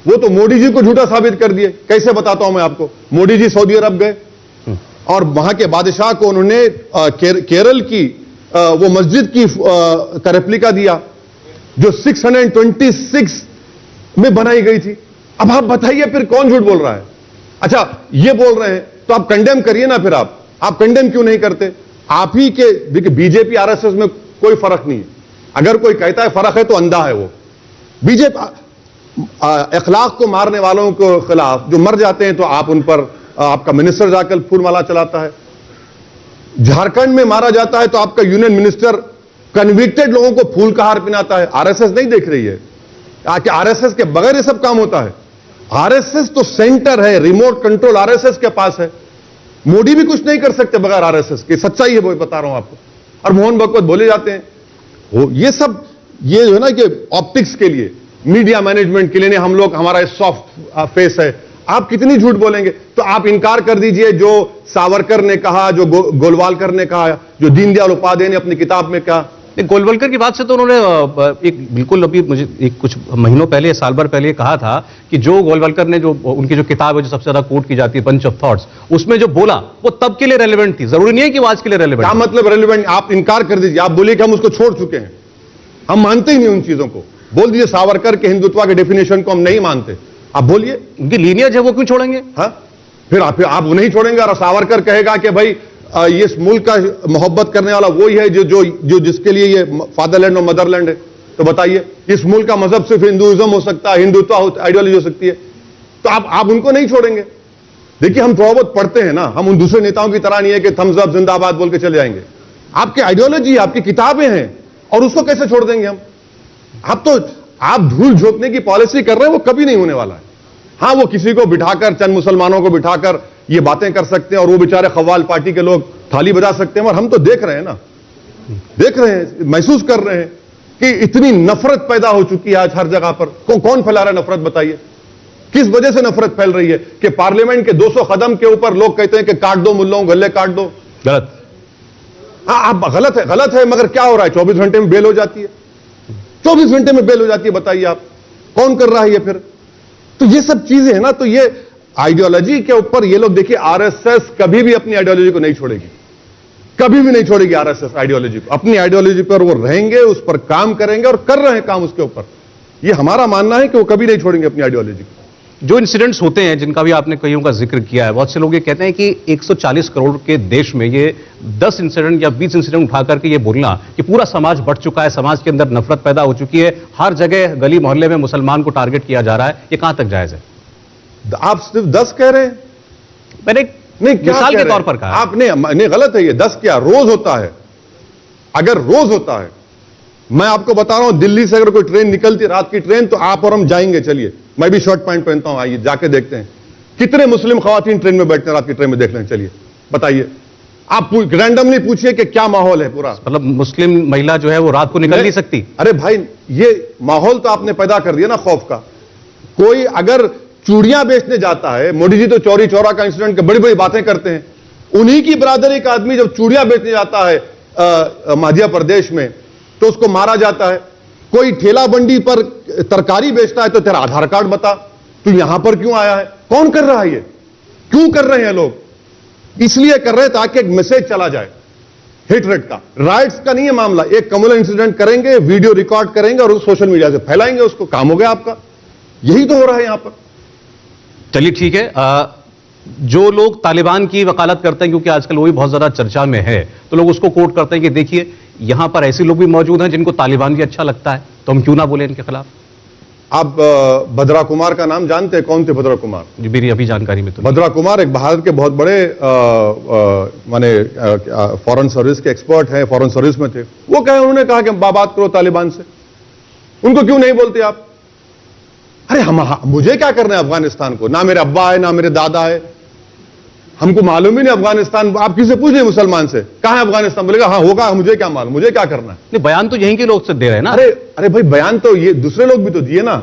वो तो मोदी जी को झूठा साबित कर दिए। कैसे बताता हूं मैं आपको? मोदी जी सऊदी अरब गए और वहां के बादशाह को उन्होंने केरल की वो मस्जिद की का रेप्लिका दिया जो 626 में बनाई गई थी। अब आप बताइए फिर कौन झूठ बोल रहा है? अच्छा, ये बोल रहे हैं तो आप कंडेम करिए ना। फिर आप कंडेम क्यों नहीं करते? आप ही के बीजेपी आरएसएस में कोई फर्क नहीं है। अगर कोई कहता है फर्क है तो अंधा है वो। बीजेपी अखलाक को मारने वालों के खिलाफ जो मर जाते हैं तो आप उन पर, आपका मिनिस्टर जाकर फूलमाला चलाता है। झारखंड में मारा जाता है तो आपका यूनियन मिनिस्टर कन्विक्टेड लोगों को फूल का हार पहनाता है। आरएसएस नहीं देख रही है कि आरएसएस के बगैर ये सब काम होता है। आरएसएस तो सेंटर है, रिमोट कंट्रोल आरएसएस के पास है। मोदी भी कुछ नहीं कर सकते बगैर आरएसएस के। सच्चाई है, वो बता रहा हूं आपको। और मोहन भागवत बोले जाते हैं वो ये सब, ये जो है ना कि ऑप्टिक्स के लिए, मीडिया मैनेजमेंट के लिए, हम लोग, हमारा सॉफ्ट फेस है। आप कितनी झूठ बोलेंगे? तो आप इनकार कर दीजिए जो सावरकर ने कहा, जो गोलवालकर ने कहा, जो दीनदयाल उपाध्याय ने अपनी किताब में कहा। गोलवलकर की बात से तो उन्होंने एक बिल्कुल अभी मुझे एक कुछ महीनों पहले, साल भर पहले कहा था कि जो गोलवलकर ने, जो उनकी जो किताब है जो सबसे ज्यादा कोट की जाती है, बंच ऑफ थॉट्स, उसमें जो बोला वो तब के लिए रेलेवेंट थी। जरूरी नहीं है कि वो आज के लिए रेलेवेंट। क्या मतलब रेलेवेंट? आप इनकार कर दीजिए, आप बोलिए कि हम उसको छोड़ चुके हैं, हम मानते ही नहीं उन चीजों को। बोल दीजिए सावरकर के हिंदुत्व के डेफिनेशन को हम नहीं मानते। आप बोलिए, उनकी लीनियज है, वो क्यों छोड़ेंगे? हाँ, फिर आप वो नहीं छोड़ेंगे। और सावरकर कहेगा कि भाई ये इस मुल्क का मोहब्बत करने वाला वही है जो जिसके लिए ये फादरलैंड और मदरलैंड है। तो बताइए, इस मुल्क का मजहब सिर्फ हिंदुइज्म हो सकता है, हिंदुत्व आइडियोलॉजी हो सकती है। तो आप उनको नहीं छोड़ेंगे। देखिए, हम थोड़ा बहुत पढ़ते हैं ना, हम उन दूसरे नेताओं की तरह नहीं है कि थम्स अप जिंदाबाद बोल के चले जाएंगे। आपकी आइडियोलॉजी, आपकी किताबें हैं, और उसको कैसे छोड़ देंगे हम? आप धूल झोंकने की पॉलिसी कर रहे हैं, वो कभी नहीं होने वाला है। हाँ, वो किसी को बिठाकर, चंद मुसलमानों को बिठाकर ये बातें कर सकते हैं और वो बेचारे खवाल पार्टी के लोग थाली बजा सकते हैं। और हम तो देख रहे हैं ना, देख रहे हैं, महसूस कर रहे हैं कि इतनी नफरत पैदा हो चुकी है आज हर जगह पर। कौन फैला रहा है नफरत? बताइए, किस वजह से नफरत फैल रही है? कि पार्लियामेंट के 200 कदम के ऊपर लोग कहते हैं कि काट दो मुल्लों, गले काट दो। गलत। हाँ, आप गलत है, मगर क्या हो रहा है? 24 घंटे में बेल हो जाती है। 24 घंटे में बेल हो जाती है। बताइए आप, कौन कर रहा है ये फिर? तो ये सब चीजें हैं ना। तो ये आइडियोलॉजी के ऊपर ये लोग, देखिए, आरएसएस कभी भी अपनी आइडियोलॉजी को नहीं छोड़ेगी, कभी भी नहीं छोड़ेगी आरएसएस आइडियोलॉजी को। अपनी आइडियोलॉजी पर वो रहेंगे, उस पर काम करेंगे और कर रहे हैं काम उसके ऊपर। ये हमारा मानना है कि वो कभी नहीं छोड़ेंगे अपनी आइडियोलॉजी को। जो इंसिडेंट्स होते हैं, जिनका भी आपने कईयों का जिक्र किया है, बहुत से लोग ये कहते हैं कि 140 करोड़ के देश में ये 10 इंसिडेंट या 20 इंसिडेंट उठा करके ये बोलना कि पूरा समाज बढ़ चुका है, समाज के अंदर नफरत पैदा हो चुकी है, हर जगह गली मोहल्ले में मुसलमान को टारगेट किया जा रहा है, ये कहां तक जायज है? आप सिर्फ 10 कह रहे हैं? मैंने नहीं, क्या मिसाल के तौर पर कहा। आपने नहीं, गलत है ये। 10 क्या, रोज होता है। अगर रोज होता है, मैं आपको बता रहा हूं, दिल्ली से अगर कोई ट्रेन निकलती, रात की ट्रेन, तो आप और हम जाएंगे। चलिए, मैं भी शॉर्ट पैंट पहनता हूं, आइए जाके देखते हैं कितने मुस्लिम खवातीन ट्रेन में बैठते हैं, रात की ट्रेन में देख लें। चलिए बताइए, आप रैंडमली पूछिए कि क्या माहौल है पूरा। मतलब मुस्लिम महिला जो है वो रात को निकल नहीं सकती। अरे भाई, ये माहौल तो आपने पैदा कर दिया ना खौफ का। कोई अगर चूड़ियां बेचने जाता है, मोदी जी तो चौरी चौरा का इंसिडेंट के बड़ी बड़ी बातें करते हैं, उन्हीं की बरादरी का आदमी जब चूड़ियां बेचने जाता है मध्य प्रदेश में, तो उसको मारा जाता है। कोई ठेला बंडी पर तरकारी बेचता है तो तेरा आधार कार्ड बता, तू यहां पर क्यों आया है? कौन कर रहा है ये? क्यों कर रहे हैं लोग? इसलिए कर रहे हैं ताकि एक मैसेज चला जाए हेटरेट का। राइट्स का नहीं है मामला। एक कम्युनल इंसिडेंट करेंगे, वीडियो रिकॉर्ड करेंगे और सोशल मीडिया से फैलाएंगे उसको, काम हो गया आपका। यही तो हो रहा है यहां पर। चलिए ठीक है। जो लोग तालिबान की वकालत करते हैं, क्योंकि आजकल वही बहुत ज्यादा चर्चा में है, तो लोग उसको कोट करते हैं कि देखिए यहां पर ऐसे लोग भी मौजूद हैं जिनको तालिबान भी अच्छा लगता है, तो हम क्यों ना बोले इनके खिलाफ? आप भद्रा कुमार का नाम जानते हैं? कौन थे भद्रा कुमार? जी मेरी अभी जानकारी में तो नहीं। भद्रा कुमार एक भारत के बहुत बड़े माने फॉरेन सर्विस के एक्सपर्ट हैं, फॉरेन सर्विस में थे। वो कहे, उन्होंने कहा कि बात करो तालिबान से। उनको क्यों नहीं बोलते आप? अरे मुझे क्या करना है अफगानिस्तान को? ना मेरे अब्बा है, ना मेरे दादा है, हमको मालूम ही नहीं अफगानिस्तान। आप किसी पूछ रहे मुसलमान से, कहां है अफगानिस्तान? बोलेगा हाँ होगा, मुझे क्या मालूम, मुझे क्या करना है? नहीं, बयान तो यहीं के लोग से दे रहे हैं ना। अरे भाई, बयान तो ये दूसरे लोग भी तो दिए ना।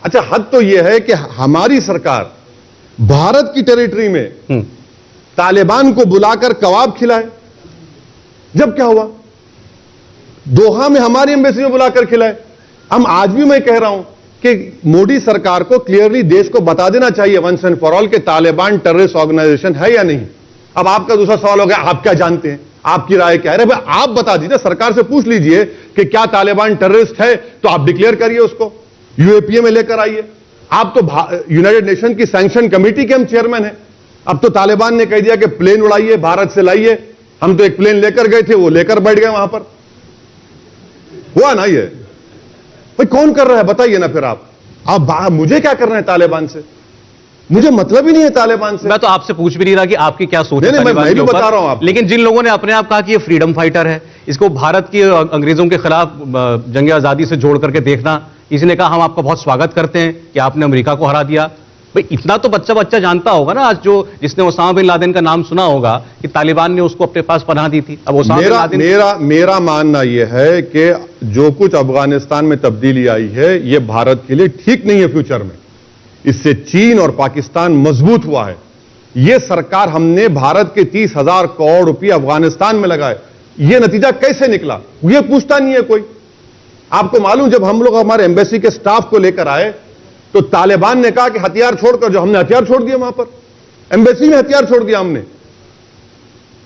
अच्छा, हद तो ये है कि हमारी सरकार भारत की टेरिटरी में तालिबान को बुलाकर कबाब खिलाए। जब क्या हुआ, दोहा में हमारी एम्बेसी में बुलाकर खिलाए। हम आज भी मैं कह रहा हूं कि मोदी सरकार को क्लियरली देश को बता देना चाहिए वंस एंड फॉर ऑल कि तालिबान टेररिस्ट ऑर्गेनाइजेशन है या नहीं। अब आपका दूसरा सवाल हो गया, आप क्या जानते हैं, आपकी राय क्या है? अरे भाई, आप बता दीजिए, सरकार से पूछ लीजिए कि क्या तालिबान टेररिस्ट है, तो आप डिक्लेयर करिए उसको, यूएपीए में लेकर आइए। आप तो यूनाइटेड नेशन की सैंक्शन कमेटी के हम चेयरमैन हैं। अब तो तालिबान ने कह दिया कि प्लेन उड़ाइए, भारत से लाइए। हम तो एक प्लेन लेकर गए थे, वो लेकर बैठ गए वहां पर। हुआ ना ये? भाई कौन कर रहा है बताइए ना फिर आप मुझे क्या करना है तालिबान से? मुझे मतलब ही नहीं है तालिबान से। मैं तो आपसे पूछ भी नहीं रहा कि आपकी क्या सोच है नहीं, तालिबान मैं के भी ऊपर। बता रहा हूं आपको। लेकिन जिन लोगों ने अपने आप कहा कि ये फ्रीडम फाइटर है, इसको भारत की अंग्रेजों के खिलाफ जंग आजादी से जोड़ करके देखना, किसी ने कहा हम आपका बहुत स्वागत करते हैं कि आपने अमेरिका को हरा दिया। भाई इतना तो बच्चा जानता होगा ना आज, जो जिसने ओसामा बिन लादेन का नाम सुना होगा कि तालिबान ने उसको अपने पास पनाह दी थी। अब ओसामा बिन लादेन मेरा मानना यह है कि जो कुछ अफगानिस्तान में तब्दीली आई है, यह भारत के लिए ठीक नहीं है फ्यूचर में। इससे चीन और पाकिस्तान मजबूत हुआ है। यह सरकार, हमने भारत के 30,000 करोड़ रुपए अफगानिस्तान में लगाए, यह नतीजा कैसे निकला यह पूछता नहीं है कोई। आपको मालूम, जब हम लोग हमारे एम्बेसी के स्टाफ को लेकर आए तो तालिबान ने कहा कि हथियार छोड़कर, जो हमने हथियार छोड़ दिए वहां पर, एम्बेसी में हथियार छोड़ दिया हमने।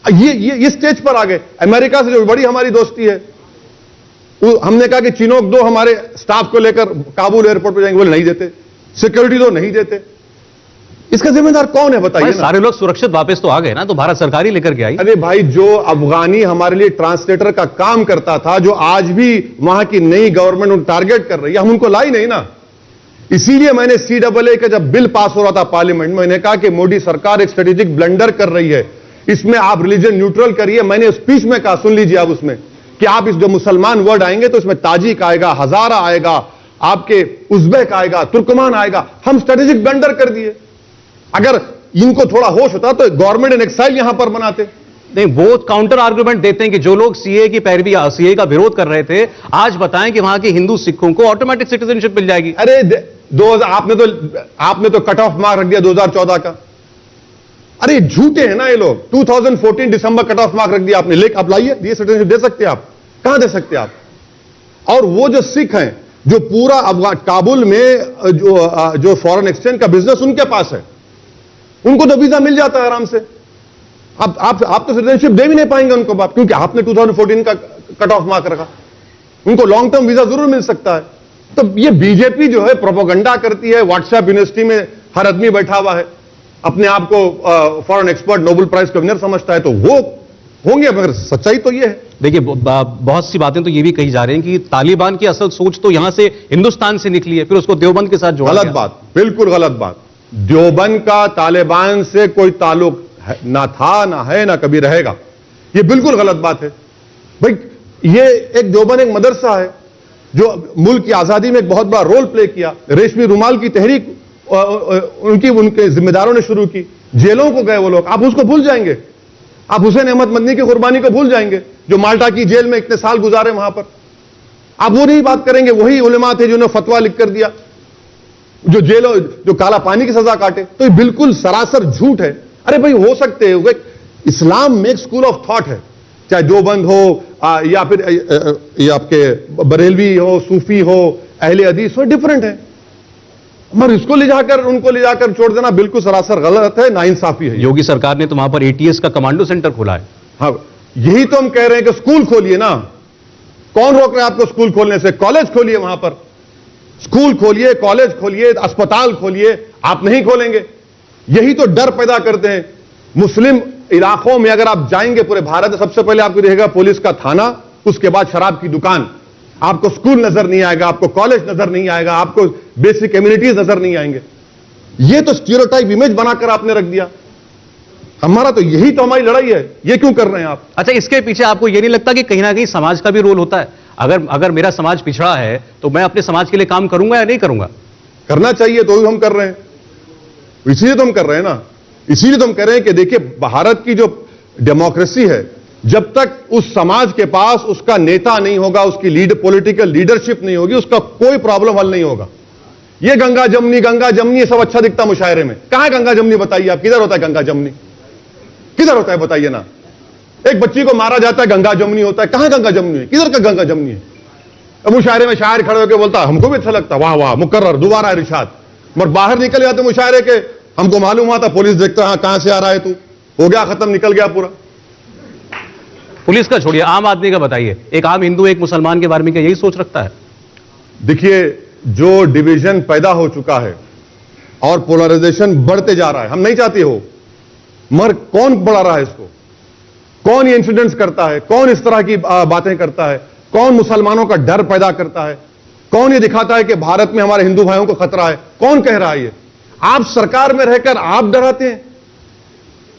ये स्टेज पर आ गए। अमेरिका से जो बड़ी हमारी दोस्ती है, हमने कहा कि चिनोक दो हमारे स्टाफ को लेकर काबुल एयरपोर्ट पर जाएंगे, बोले नहीं देते। सिक्योरिटी दो, नहीं देते। इसका जिम्मेदार कौन है बताइए ना? सारे लोग सुरक्षित वापस तो आ गए ना, तो भारत सरकार ही लेकर के आई। अरे भाई, जो अफगानी हमारे लिए ट्रांसलेटर का काम करता था, जो आज भी वहां की नई गवर्नमेंट उनको टारगेट कर रही है, हम उनको लाई नहीं ना। इसीलिए मैंने CAA का जब बिल पास हो रहा था पार्लियामेंट में, मैंने कहा कि मोदी सरकार एक स्ट्रेटेजिक ब्लंडर कर रही है, इसमें आप रिलीजन न्यूट्रल करिए। मैंने स्पीच में कहा, सुन लीजिए आप उसमें, कि आप इस जो मुसलमान वर्ड आएंगे तो इसमें ताजिक आएगा, हजारा आएगा, आपके उज्बेक आएगा, तुर्कमान आएगा। हम स्ट्रेटेजिक ब्लंडर कर दिए। अगर इनको थोड़ा होश होता तो गवर्नमेंट इन एक्साइल यहां पर बनाते। नहीं, वो काउंटर आर्गुमेंट देते हैं कि जो लोग सीए की पैरवी, सीए का विरोध कर रहे थे, आज बताएं कि वहां के हिंदू सिखों को ऑटोमेटिक सिटीजनशिप मिल जाएगी। अरे आपने तो कट ऑफ मार्क रख दिया 2014 का। अरे झूठे हैं ना ये लोग। 2014 दिसंबर कट ऑफ मार्क रख दिया आपने। लेकिन आप लाइए, ये सिटीजनशिप दे सकते हैं आप? कहां दे सकते हैं आप? और वो जो सिख हैं, जो पूरा अफगान काबुल में जो फॉरेन एक्सचेंज का बिजनेस उनके पास है, उनको तो वीजा मिल जाता है आराम से। आप तो सिटीजनशिप दे भी नहीं पाएंगे उनको बाप, क्योंकि आपने 2014 का कट ऑफ मार्क रखा। उनको लॉन्ग टर्म वीजा जरूर मिल सकता है। तो ये बीजेपी जो है प्रोपोगंडा करती है। व्हाट्सएप यूनिवर्सिटी में हर आदमी बैठा हुआ है, अपने आप को फॉरेन एक्सपर्ट, नोबेल प्राइज का विनर समझता है, तो वो होंगे, मगर सच्चाई तो ये है। देखिए, बहुत सी बातें तो ये भी कही जा रही हैं कि तालिबान की असल सोच तो यहां से हिंदुस्तान से निकली है, फिर उसको देवबंद के साथ जोड़ा गया। गलत बात, बिल्कुल गलत बात। देवबंद का तालिबान से कोई ताल्लुक ना था, ना है, ना कभी रहेगा। ये बिल्कुल गलत बात है भाई। ये एक देवबंद एक मदरसा है जो मुल्क की आजादी में एक बहुत बड़ा रोल प्ले किया। रेशमी रुमाल की तहरीक उनके जिम्मेदारों ने शुरू की। जेलों को गए वो लोग, आप उसको भूल जाएंगे? आप हुसैन अहमद मदनी की कुर्बानी को भूल जाएंगे, जो माल्टा की जेल में इतने साल गुजारे वहां पर? आप वो नहीं बात करेंगे? वही उलेमा थे जिन्होंने फतवा लिख कर दिया, जो जेलों, जो काला पानी की सजा काटे। तो ये बिल्कुल सरासर झूठ है। अरे भाई, हो सकते हैं, इस्लाम में एक स्कूल ऑफ थॉट है, चाहे देवबंद हो या फिर ये आपके बरेलवी हो, सूफी हो, अहले हदीस हो, डिफरेंट है। मगर इसको उनको ले जाकर छोड़ देना बिल्कुल सरासर गलत है, नाइंसाफी है। योगी सरकार ने तो वहां पर ATS का कमांडो सेंटर खोला है। हाँ, यही तो हम कह रहे हैं कि स्कूल खोलिए ना। कौन रोक रहा है आपको स्कूल खोलने से? कॉलेज खोलिए वहां पर, स्कूल खोलिए, कॉलेज खोलिए, अस्पताल खोलिए। आप नहीं खोलेंगे, यही तो डर पैदा करते हैं। मुस्लिम इलाकों में अगर आप जाएंगे पूरे भारत में, सबसे पहले आपको दिखेगा पुलिस का थाना, उसके बाद शराब की दुकान, आपको स्कूल नजर नहीं आएगा, आपको कॉलेज नजर नहीं आएगा, आपको बेसिक कम्युनिटीज नजर नहीं आएंगे। ये तो स्टीरियोटाइप इमेज बनाकर आपने रख दिया। हमारा तो यही तो हमारी लड़ाई है, ये क्यों कर रहे हैं आप? अच्छा, इसके पीछे आपको यह नहीं लगता कि कहीं ना कहीं समाज का भी रोल होता है? अगर मेरा समाज पिछड़ा है तो मैं अपने समाज के लिए काम करूंगा या नहीं करूंगा? करना चाहिए, तो हम कर रहे हैं, इसीलिए तो हम कर रहे हैं ना। इसीलिए तो हम कह रहे हैं कि देखिए, भारत की जो डेमोक्रेसी है, जब तक उस समाज के पास उसका नेता नहीं होगा, उसकी पॉलिटिकल लीडरशिप नहीं होगी, उसका कोई प्रॉब्लम हल नहीं होगा। ये गंगा जमनी ये सब अच्छा दिखता मुशायरे में। कहां है गंगा जमनी? बताइए आप, किधर होता है गंगा जमनी? किधर होता है बताइए ना। एक बच्ची को मारा जाता है, गंगा जमनी होता है। कहां गंगा जमनी है? किधर का गंगा जमनी है? अब मुशायरे में शायर खड़े होकर बोलता, हमको भी अच्छा लगता, वाह वाह मुकर्रर, दोबारा इरशाद। मगर बाहर निकल जाते मुशायरे के, हमको मालूम हुआ था, पुलिस देखता है कहां से आ रहा है तू, हो गया खत्म, निकल गया पूरा। पुलिस का छोड़िए, आम आदमी का बताइए। एक आम हिंदू एक मुसलमान के बारे में क्या यही सोच रखता है? देखिए, जो डिवीजन पैदा हो चुका है और पोलराइजेशन बढ़ते जा रहा है, हम नहीं चाहते हो, मगर कौन बढ़ा रहा है इसको? कौन ये इंसिडेंट्स करता है? कौन इस तरह की बातें करता है? कौन मुसलमानों का डर पैदा करता है? कौन ये दिखाता है कि भारत में हमारे हिंदू भाइयों को खतरा है? कौन कह रहा है ये? आप सरकार में रहकर आप डराते हैं,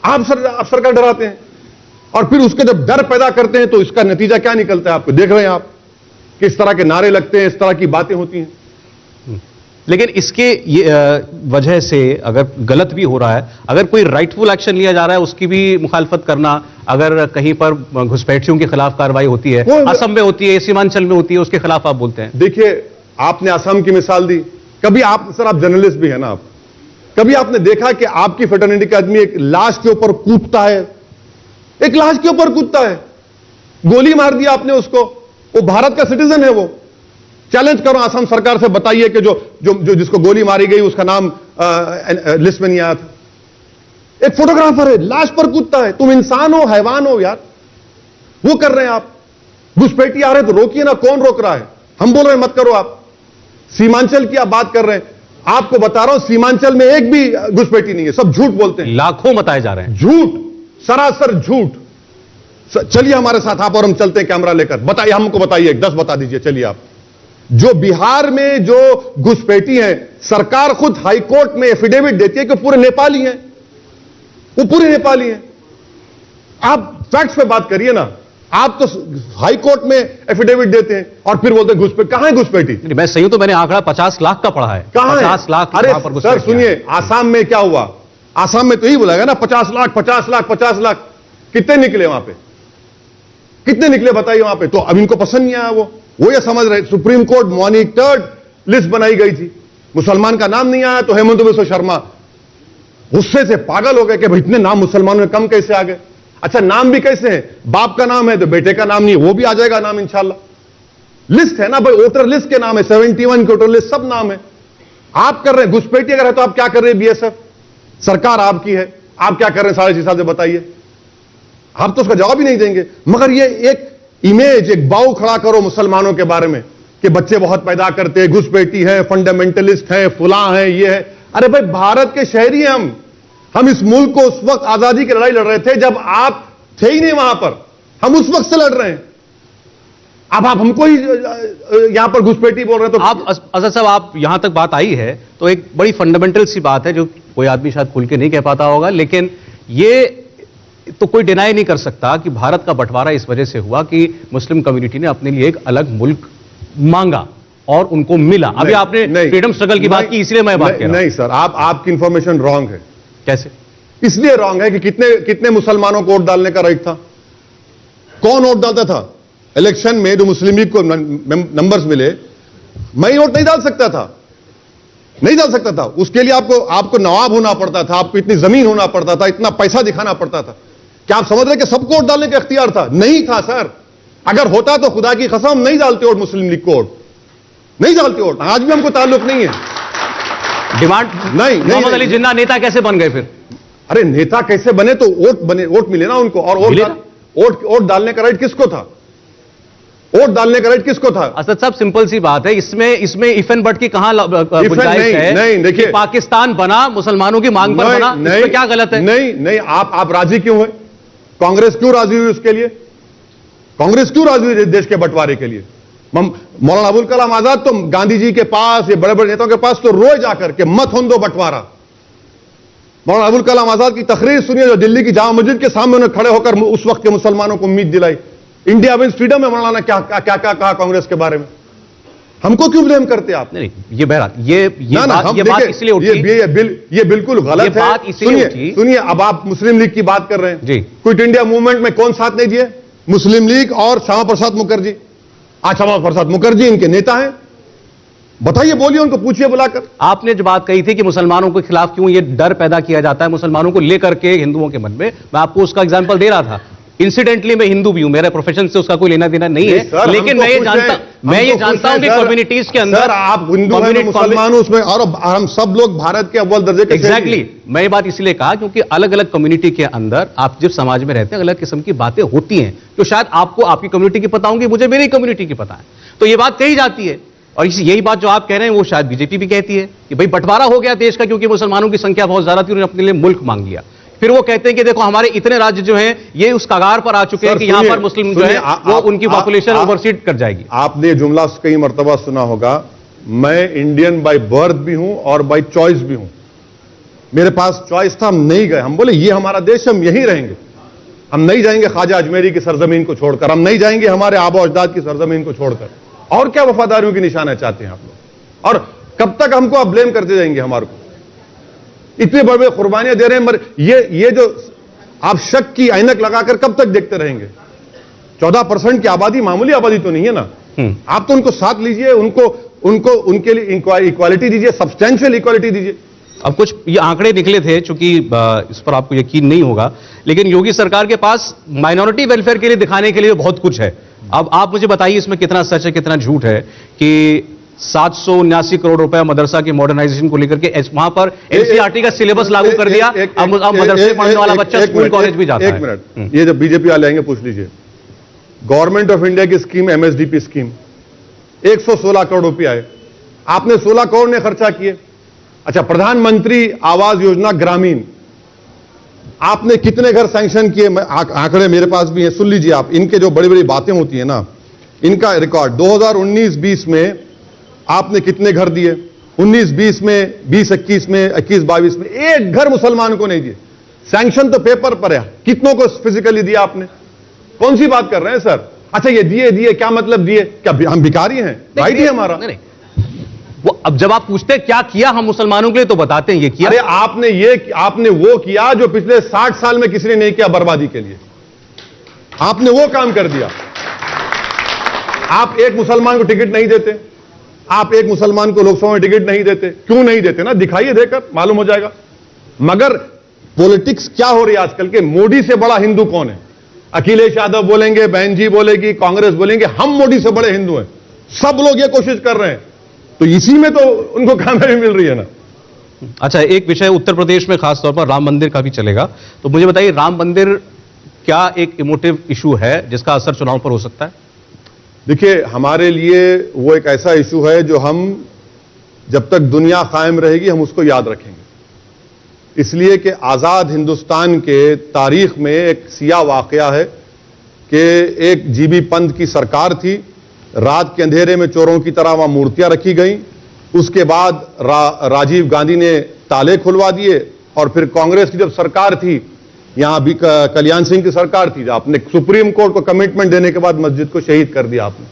आप सरकार डराते हैं, और फिर उसके जब डर पैदा करते हैं तो इसका नतीजा क्या निकलता है? आपको देख रहे हैं आप, किस तरह के नारे लगते हैं, इस तरह की बातें होती हैं। लेकिन इसके वजह से अगर गलत भी हो रहा है, अगर कोई राइटफुल एक्शन लिया जा रहा है, उसकी भी मुखालफत करना, अगर कहीं पर घुसपैठियों के खिलाफ कार्रवाई होती है, असम में होती है, सीमांचल में होती है, उसके खिलाफ आप बोलते हैं। देखिए, आपने असम की मिसाल दी। कभी आप सर, आप जर्नलिस्ट भी है ना, आप कभी आपने देखा कि आपकी फ्रेटर्निटी का आदमी एक लाश के ऊपर कूदता है? एक लाश के ऊपर कूदता है, गोली मार दिया आपने उसको, वो भारत का सिटीजन है। वो चैलेंज करो असम सरकार से, बताइए कि जो जिसको गोली मारी गई उसका नाम लिस्ट में नहीं आया था। एक फोटोग्राफर है, लाश पर कूदता है। तुम इंसान हो, हैवान हो यार? वो कर रहे हैं आप। घुसपैठी आ रहे तो रोकिए ना, कौन रोक रहा है? हम बोल रहे हैं मत करो। आप सीमांचल की आप बात कर रहे हैं, आपको बता रहा हूं, सीमांचल में एक भी घुसपैठी नहीं है, सब झूठ बोलते हैं। लाखों बताए जा रहे हैं, झूठ, सरासर झूठ। चलिए हमारे साथ आप, और हम चलते हैं कैमरा लेकर। बताइए, हमको बताइए, 10 बता दीजिए। चलिए आप, जो बिहार में जो घुसपैठी है, सरकार खुद हाईकोर्ट में एफिडेविट देती है कि पूरे नेपाली हैं, वो पूरे नेपाली हैं। आप फैक्ट्स पे बात करिए ना। आप तो हाईकोर्ट में एफिडेविट देते हैं और फिर बोलते हैं घुसपैठी। कहां है घुसपैठी? मैं सही हूं तो मैंने आंकड़ा 50 लाख का पढ़ा है। कहां है? 50 लाख। अरे सर सुनिए, आसाम में क्या हुआ? आसाम में तो यही बोला गया ना, 50 लाख 50 लाख 50 लाख। कितने निकले वहां पे? कितने निकले बताइए वहां पे? तो अब इनको पसंद नहीं आया। वो ये समझ रहे, सुप्रीम कोर्ट मॉनिटर्ड लिस्ट बनाई गई थी, मुसलमान का नाम नहीं आया तो हेमंत बिस्वा शर्मा गुस्से से पागल हो गए कि भाई इतने नाम मुसलमानों में कम कैसे आ गए? अच्छा, नाम भी कैसे है? बाप का नाम है तो बेटे का नाम नहीं, वो भी आ जाएगा नाम इंशाल्लाह। लिस्ट है ना भाई, वोटर लिस्ट के नाम है, 71 के वोटर लिस्ट, सब नाम है। आप कर रहे हैं घुसपैठी अगर है तो आप क्या कर रहे हैं? बीएसएफ सरकार आपकी है, आप क्या कर रहे हैं 6.5 साल से? बताइए। आप तो उसका जवाब ही नहीं देंगे। मगर ये एक इमेज, एक बाऊ खड़ा करो मुसलमानों के बारे में कि बच्चे बहुत पैदा करते हैं, घुसपैठी है, फंडामेंटलिस्ट है, फुला है, ये है। अरे भाई, भारत के शहरी हैं हम इस मुल्क को उस वक्त आजादी की लड़ाई लड़ रहे थे जब आप थे ही नहीं वहां पर। हम उस वक्त से लड़ रहे हैं। अब आप हमको ही यहां पर घुसपैठी बोल रहे हैं। तो आप असद साहब, आप यहां तक बात आई है तो एक बड़ी फंडामेंटल सी बात है जो कोई आदमी शायद खुल के नहीं कह पाता होगा, लेकिन ये तो कोई डिनाई नहीं कर सकता कि भारत का बंटवारा इस वजह से हुआ कि मुस्लिम कम्युनिटी ने अपने लिए एक अलग मुल्क मांगा और उनको मिला। अभी आपने फ्रीडम स्ट्रगल की बात की, इसलिए मैं बात कर रहा हूं। नहीं सर, आपकी इंफॉर्मेशन रॉन्ग है। कैसे? इसलिए रॉन्ग है कि कितने मुसलमानों को वोट डालने का राइट था? कौन वोट डालता था इलेक्शन में? जो मुस्लिम लीग को नंबर्स मिले, मैं वोट नहीं डाल सकता था, नहीं डाल सकता था। उसके लिए आपको नवाब होना पड़ता था, आपको इतनी जमीन होना पड़ता था, इतना पैसा दिखाना पड़ता था। क्या आप समझ रहे कि सबको वोट डालने का इख्तियार था? नहीं था सर। अगर होता तो खुदा की कसम नहीं डालते वोट, मुस्लिम लीग को वोट नहीं डालते वोट। आज भी हमको ताल्लुक नहीं है। डिमांड नहीं। मोहम्मद अली जिन्ना नेता कैसे बन गए फिर? अरे नेता कैसे बने? तो वोट मिले ना उनको। और वोट डालने का राइट किसको था? वोट डालने का राइट किसको था? असद साहब, सिंपल सी बात है, इसमें इफ एंड बट की कहां गुंजाइश है? नहीं, देखिए, पाकिस्तान बना, मुसलमानों की मांग पर बना, इसमें क्या गलत है? नहीं, आप राजी क्यों हुए? कांग्रेस क्यों राजी हुई उसके लिए? कांग्रेस क्यों राजी हुई देश के बंटवारे के लिए? मौलाना अबुल कलाम आजाद तो गांधी जी के पास, ये बड़े बड़े नेताओं के पास तो रोज जाकर के मत हों दो बंटवारा। मौलाना अबुल कलाम आजाद की तकरीर सुनिए जो दिल्ली की जामा मस्जिद के सामने उन्होंने खड़े होकर उस वक्त के मुसलमानों को उम्मीद दिलाई। इंडिया विंस फ्रीडम में मौलाना क्या क्या कहा कांग्रेस के बारे में? हमको क्यों ब्लेम करते आप? नहीं, ये बहरहाल ये बात इसलिए उठी, ये बिल्कुल गलत है। सुनिए, अब आप मुस्लिम लीग की बात कर रहे हैं जी। क्विट इंडिया मूवमेंट में कौन साथ नहीं दिए? मुस्लिम लीग और श्यामा प्रसाद मुखर्जी। आज श्यामा प्रसाद मुखर्जी इनके नेता हैं। बताइए, बोलिए, उनको पूछिए बुलाकर। आपने जो बात कही थी कि मुसलमानों के खिलाफ क्यों ये डर पैदा किया जाता है मुसलमानों को लेकर के हिंदुओं के मन में, मैं आपको उसका एग्जांपल दे रहा था। इंसिडेंटली मैं हिंदू भी हूं, मेरे प्रोफेशन से उसका कोई लेना देना नहीं है, लेकिन मैं ये जानता हूं कि कम्युनिटीज के अंदर आप हिंदू हैं, मुसलमान उसमें, और हम सब लोग भारत के अव्वल दर्जे के। एग्जैक्टली, मैं ये बात इसलिए कहा क्योंकि अलग अलग कम्युनिटी के अंदर आप जिस समाज में रहते हैं अलग किस्म की बातें होती हैं जो शायद आपको आपकी कम्युनिटी की पता होंगी, मुझे मेरी कम्युनिटी की पता है, तो ये बात कही जाती है। और यही बात जो आप कह रहे हैं वो शायद बीजेपी भी कहती है कि भाई बंटवारा हो गया देश का क्योंकि मुसलमानों की संख्या बहुत ज्यादा थी, उन्होंने अपने लिए मुल्क मांग लिया। फिर वो कहते हैं कि देखो हमारे इतने राज्य जो हैं ये उस कगार पर आ चुके हैं कि यहां पर मुस्लिम जो है वो उनकी पॉपुलेशन ओवरसीड कर जाएगी। आपने जुमला कई मर्तबा सुना होगा, मैं इंडियन बाय बर्थ भी हूं और बाय चॉइस भी हूं। मेरे पास चॉइस था, हम नहीं गए। हम बोले ये हमारा देश, हम यहीं रहेंगे, हम नहीं जाएंगे ख्वाजा अजमेरी की सरजमीन को छोड़कर, हम नहीं जाएंगे हमारे आबो अजदाद की सरजमीन को छोड़कर। और क्या वफादारियों की निशाना चाहते हैं आप लोग? और कब तक हमको आप ब्लेम करते जाएंगे? हमारे को इतने बड़े कुर्बानियां दे रहे हैं, ये जो आप शक की ऐनक लगाकर कब तक देखते रहेंगे? 14% की आबादी मामूली आबादी तो नहीं है ना। आप तो उनको साथ लीजिए, उनके लिए इक्वालिटी दीजिए, सब्सटेंशियल इक्वालिटी दीजिए। अब कुछ ये आंकड़े निकले थे, चूंकि इस पर आपको यकीन नहीं होगा, लेकिन योगी सरकार के पास माइनॉरिटी वेलफेयर के लिए दिखाने के लिए बहुत कुछ है। अब आप मुझे बताइए इसमें कितना सच है कितना झूठ है कि 779 करोड़ रुपए मदरसा की मॉडर्नाइजेशन को लेकर के वहां पर एनसीईआरटी का सिलेबस लागू कर दिया। अब मदरसे पढ़ने वाला बच्चा स्कूल कॉलेज भी जाता है। एक मिनट, ये जब बीजेपी वाले आएंगे पूछ लीजिए। गवर्नमेंट ऑफ इंडिया की स्कीम एमएसडीपी स्कीम 116 करोड़ रुपया है, आपने 16 करोड़ ने खर्चा किए। अच्छा, प्रधानमंत्री आवास योजना ग्रामीण, आपने कितने घर सैंक्शन किए? आंकड़े मेरे पास भी हैं, सुन लीजिए आप। इनके जो बड़ी बड़ी बातें होती है ना, इनका रिकॉर्ड 2019-20 में आपने कितने घर दिए, 19-20 में, 20-21 में, 21-22 में एक घर मुसलमान को नहीं दिए। सैंक्शन तो पेपर पर है, कितनों को फिजिकली दिया आपने? कौन सी बात कर रहे हैं सर? अच्छा, ये दिए क्या मतलब दिए? क्या हम भिखारी हैं? राइट ही हमारा नहीं। वो अब जब आप पूछते हैं क्या किया हम मुसलमानों के लिए, तो बताते हैं ये किया। अरे आपने वो किया जो पिछले 60 साल में किसी ने नहीं किया, बर्बादी के लिए। आपने वो काम कर दिया। आप एक मुसलमान को टिकट नहीं देते, आप एक मुसलमान को लोकसभा में टिकट नहीं देते। क्यों नहीं देते ना, दिखाइए, देकर मालूम हो जाएगा। मगर पॉलिटिक्स क्या हो रही है आजकल के, मोदी से बड़ा हिंदू कौन है? अखिलेश यादव बोलेंगे, बहन जी बोलेगी, कांग्रेस बोलेंगे हम मोदी से बड़े हिंदू हैं। सब लोग ये कोशिश कर रहे हैं, तो इसी में तो उनको कामयाबी मिल रही है ना। अच्छा, एक विषय उत्तर प्रदेश में खासतौर पर राम मंदिर का भी चलेगा, तो मुझे बताइए राम मंदिर क्या एक इमोटिव इशू है जिसका असर चुनाव पर हो सकता है? देखिए, हमारे लिए वो एक ऐसा इशू है जो हम जब तक दुनिया कायम रहेगी हम उसको याद रखेंगे। इसलिए कि आजाद हिंदुस्तान के तारीख में एक सिया वाकया है कि एक जीबी पंत की सरकार थी, रात के अंधेरे में चोरों की तरह वहां मूर्तियां रखी गई। उसके बाद राजीव गांधी ने ताले खुलवा दिए, और फिर कांग्रेस की जब सरकार थी, यहां भी कल्याण सिंह की सरकार थी, आपने सुप्रीम कोर्ट को कमिटमेंट देने के बाद मस्जिद को शहीद कर दिया आपने।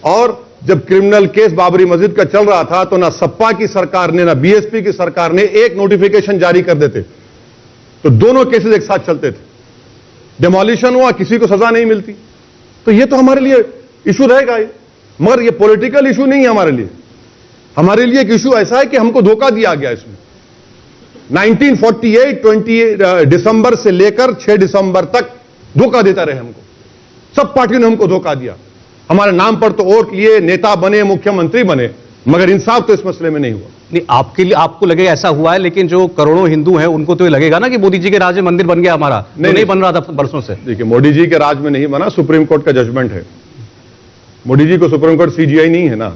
और जब क्रिमिनल केस बाबरी मस्जिद का चल रहा था तो ना सपा की सरकार ने ना बीएसपी की सरकार ने एक नोटिफिकेशन जारी कर देते, तो दोनों केसेस एक साथ चलते थे। डिमोलिशन हुआ, किसी को सजा नहीं मिलती। तो ये तो हमारे लिए इशू रहेगा, मगर ये पॉलिटिकल इशू नहीं है हमारे लिए। हमारे लिए एक इशू ऐसा है कि हमको धोखा दिया गया इसमें। 1948 20 दिसंबर से लेकर 6 दिसंबर तक धोखा देता रहे हमको, सब पार्टियों ने हमको धोखा दिया। हमारे नाम पर तो वोट लिए, नेता बने, मुख्यमंत्री बने, मगर इंसाफ तो इस मसले में नहीं हुआ। नहीं, आपके लिए आपको लगे ऐसा हुआ है, लेकिन जो करोड़ों हिंदू हैं उनको तो ये लगेगा ना कि मोदी जी के राज में मंदिर बन गया हमारा। नहीं बन रहा था बरसों से। देखिए, मोदी जी के राज में नहीं बना, सुप्रीम कोर्ट का जजमेंट है। मोदी जी को सुप्रीम कोर्ट सीजीआई नहीं है ना,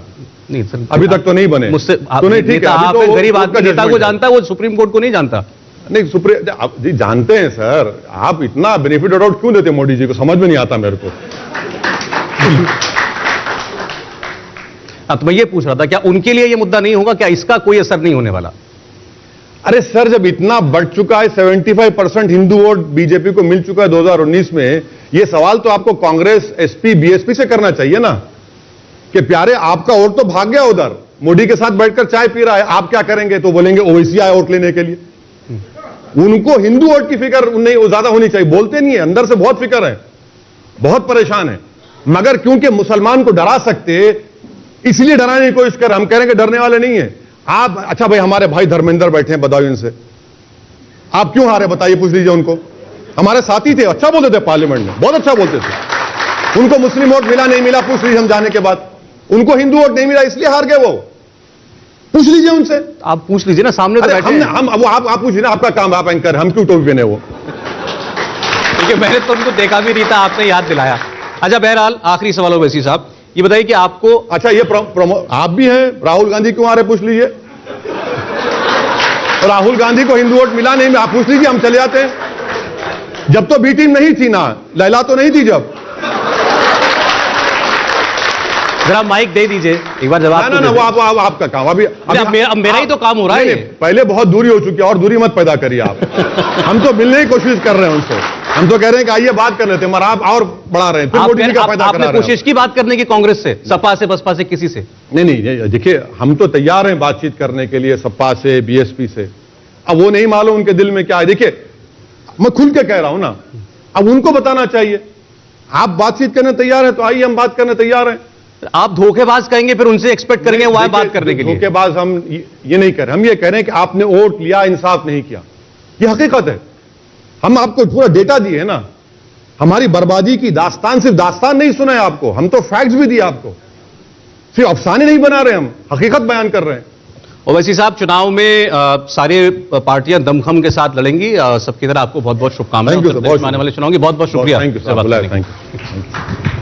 नहीं सर, अभी तक तो नहीं बने। मुझसे तो नहीं, ठीक है, आप गरीब आदमी नेता को जानता है, वो सुप्रीम कोर्ट को नहीं जानता। नहीं सुप्रिया आप जी जानते हैं सर, आप इतना बेनिफिट ऑफ डाउट क्यों देते मोदी जी को, समझ में नहीं आता मेरे को। तो मैं ये पूछ रहा था क्या उनके लिए ये मुद्दा नहीं होगा, क्या इसका कोई असर नहीं होने वाला? अरे सर जब इतना बढ़ चुका है, 75% हिंदू वोट बीजेपी को मिल चुका है 2019 में, ये सवाल तो आपको कांग्रेस एसपी बीएसपी से करना चाहिए ना कि प्यारे आपका वोट तो भाग गया उधर, मोदी के साथ बैठकर चाय पी रहा है, आप क्या करेंगे? तो बोलेंगे ओवैसी आए वोट लेने के लिए। उनको हिंदू वोट की फिक्र नहीं ज्यादा होनी चाहिए, बोलते नहीं है, अंदर से बहुत फिक्र है, बहुत परेशान है, मगर क्योंकि मुसलमान को डरा सकते इसलिए डराने की कोशिश कर, हम कह रहे हैं कि डरने वाले नहीं है आप। अच्छा भाई हमारे भाई धर्मेंद्र बैठे हैं, बताओ इनसे आप क्यों हारे, बताइए, पूछ लीजिए उनको। हमारे साथी थे, अच्छा बोलते थे पार्लियामेंट में, बहुत अच्छा बोलते थे। उनको मुस्लिम वोट मिला नहीं मिला पूछ लीजिए, हम जाने के बाद उनको हिंदू वोट नहीं मिला इसलिए हार गए वो, पूछ लीजिए उनसे। आप पूछ लीजिए ना, सामने तो बैठे हैं। हम वो आप पूछ लीजिए ना, आपका काम, आप एंकर, हम क्यों टोपी पहने वो? क्योंकि मैंने तो उनको देखा भी नहीं था, आपने याद दिलाया। अच्छा बहरहाल आखिरी सवाल हो वैसी साहब, ये बताइए कि आपको, अच्छा ये आप भी हैं, राहुल गांधी क्यों आ रहे पूछ लीजिए। राहुल गांधी को हिंदू वोट मिला नहीं, आप पूछ लीजिए, हम चले जाते हैं। जब तो बी टीम नहीं थी ना, लैला तो नहीं थी जब। जरा माइक दे दीजिए एक बार जवाब। ना वो आपका काम, अभी मेरा ही तो काम हो रहा है। पहले बहुत दूरी हो चुकी है, और दूरी मत पैदा करिए आप। हम तो मिलने की कोशिश कर रहे हैं उनसे, हम तो कह रहे हैं कि आइए बात कर लेते हैं, मगर आप और बढ़ा रहे हैं, फिर मोदी जी का फायदा करा रहे हैं। कोशिश की बात करने की कांग्रेस से, सपा से, बसपा से, किसी से? नहीं, देखिए हम तो तैयार हैं बातचीत करने के लिए, सपा से, बीएसपी से। अब वो नहीं मालूम उनके दिल में क्या है, देखिए मैं खुल के कह रहा हूं ना, अब उनको बताना चाहिए। आप बातचीत करने तैयार है तो आइए, हम बात करने तैयार हैं। आप धोखेबाज कहेंगे फिर उनसे एक्सपेक्ट करेंगे वो आए बात करने के लिए? धोखेबाज हम ये नहीं कर रहे, हम ये कह रहे हैं कि आपने वोट लिया, इंसाफ नहीं किया, ये हकीकत है। हम आपको पूरा डेटा दिए है ना, हमारी बर्बादी की दास्तान, सिर्फ दास्तान नहीं सुना है आपको, हम तो फैक्ट्स भी दिए आपको, सिर्फ अफसाने नहीं बना रहे, हम हकीकत बयान कर रहे हैं। ओवैसी साहब, चुनाव में सारे पार्टियां दमखम के साथ लड़ेंगी, सबकी तरह आपको बहुत बहुत शुभकामनाएं। आने वाले चुनाव की बहुत बहुत शुक्रिया। Thank you.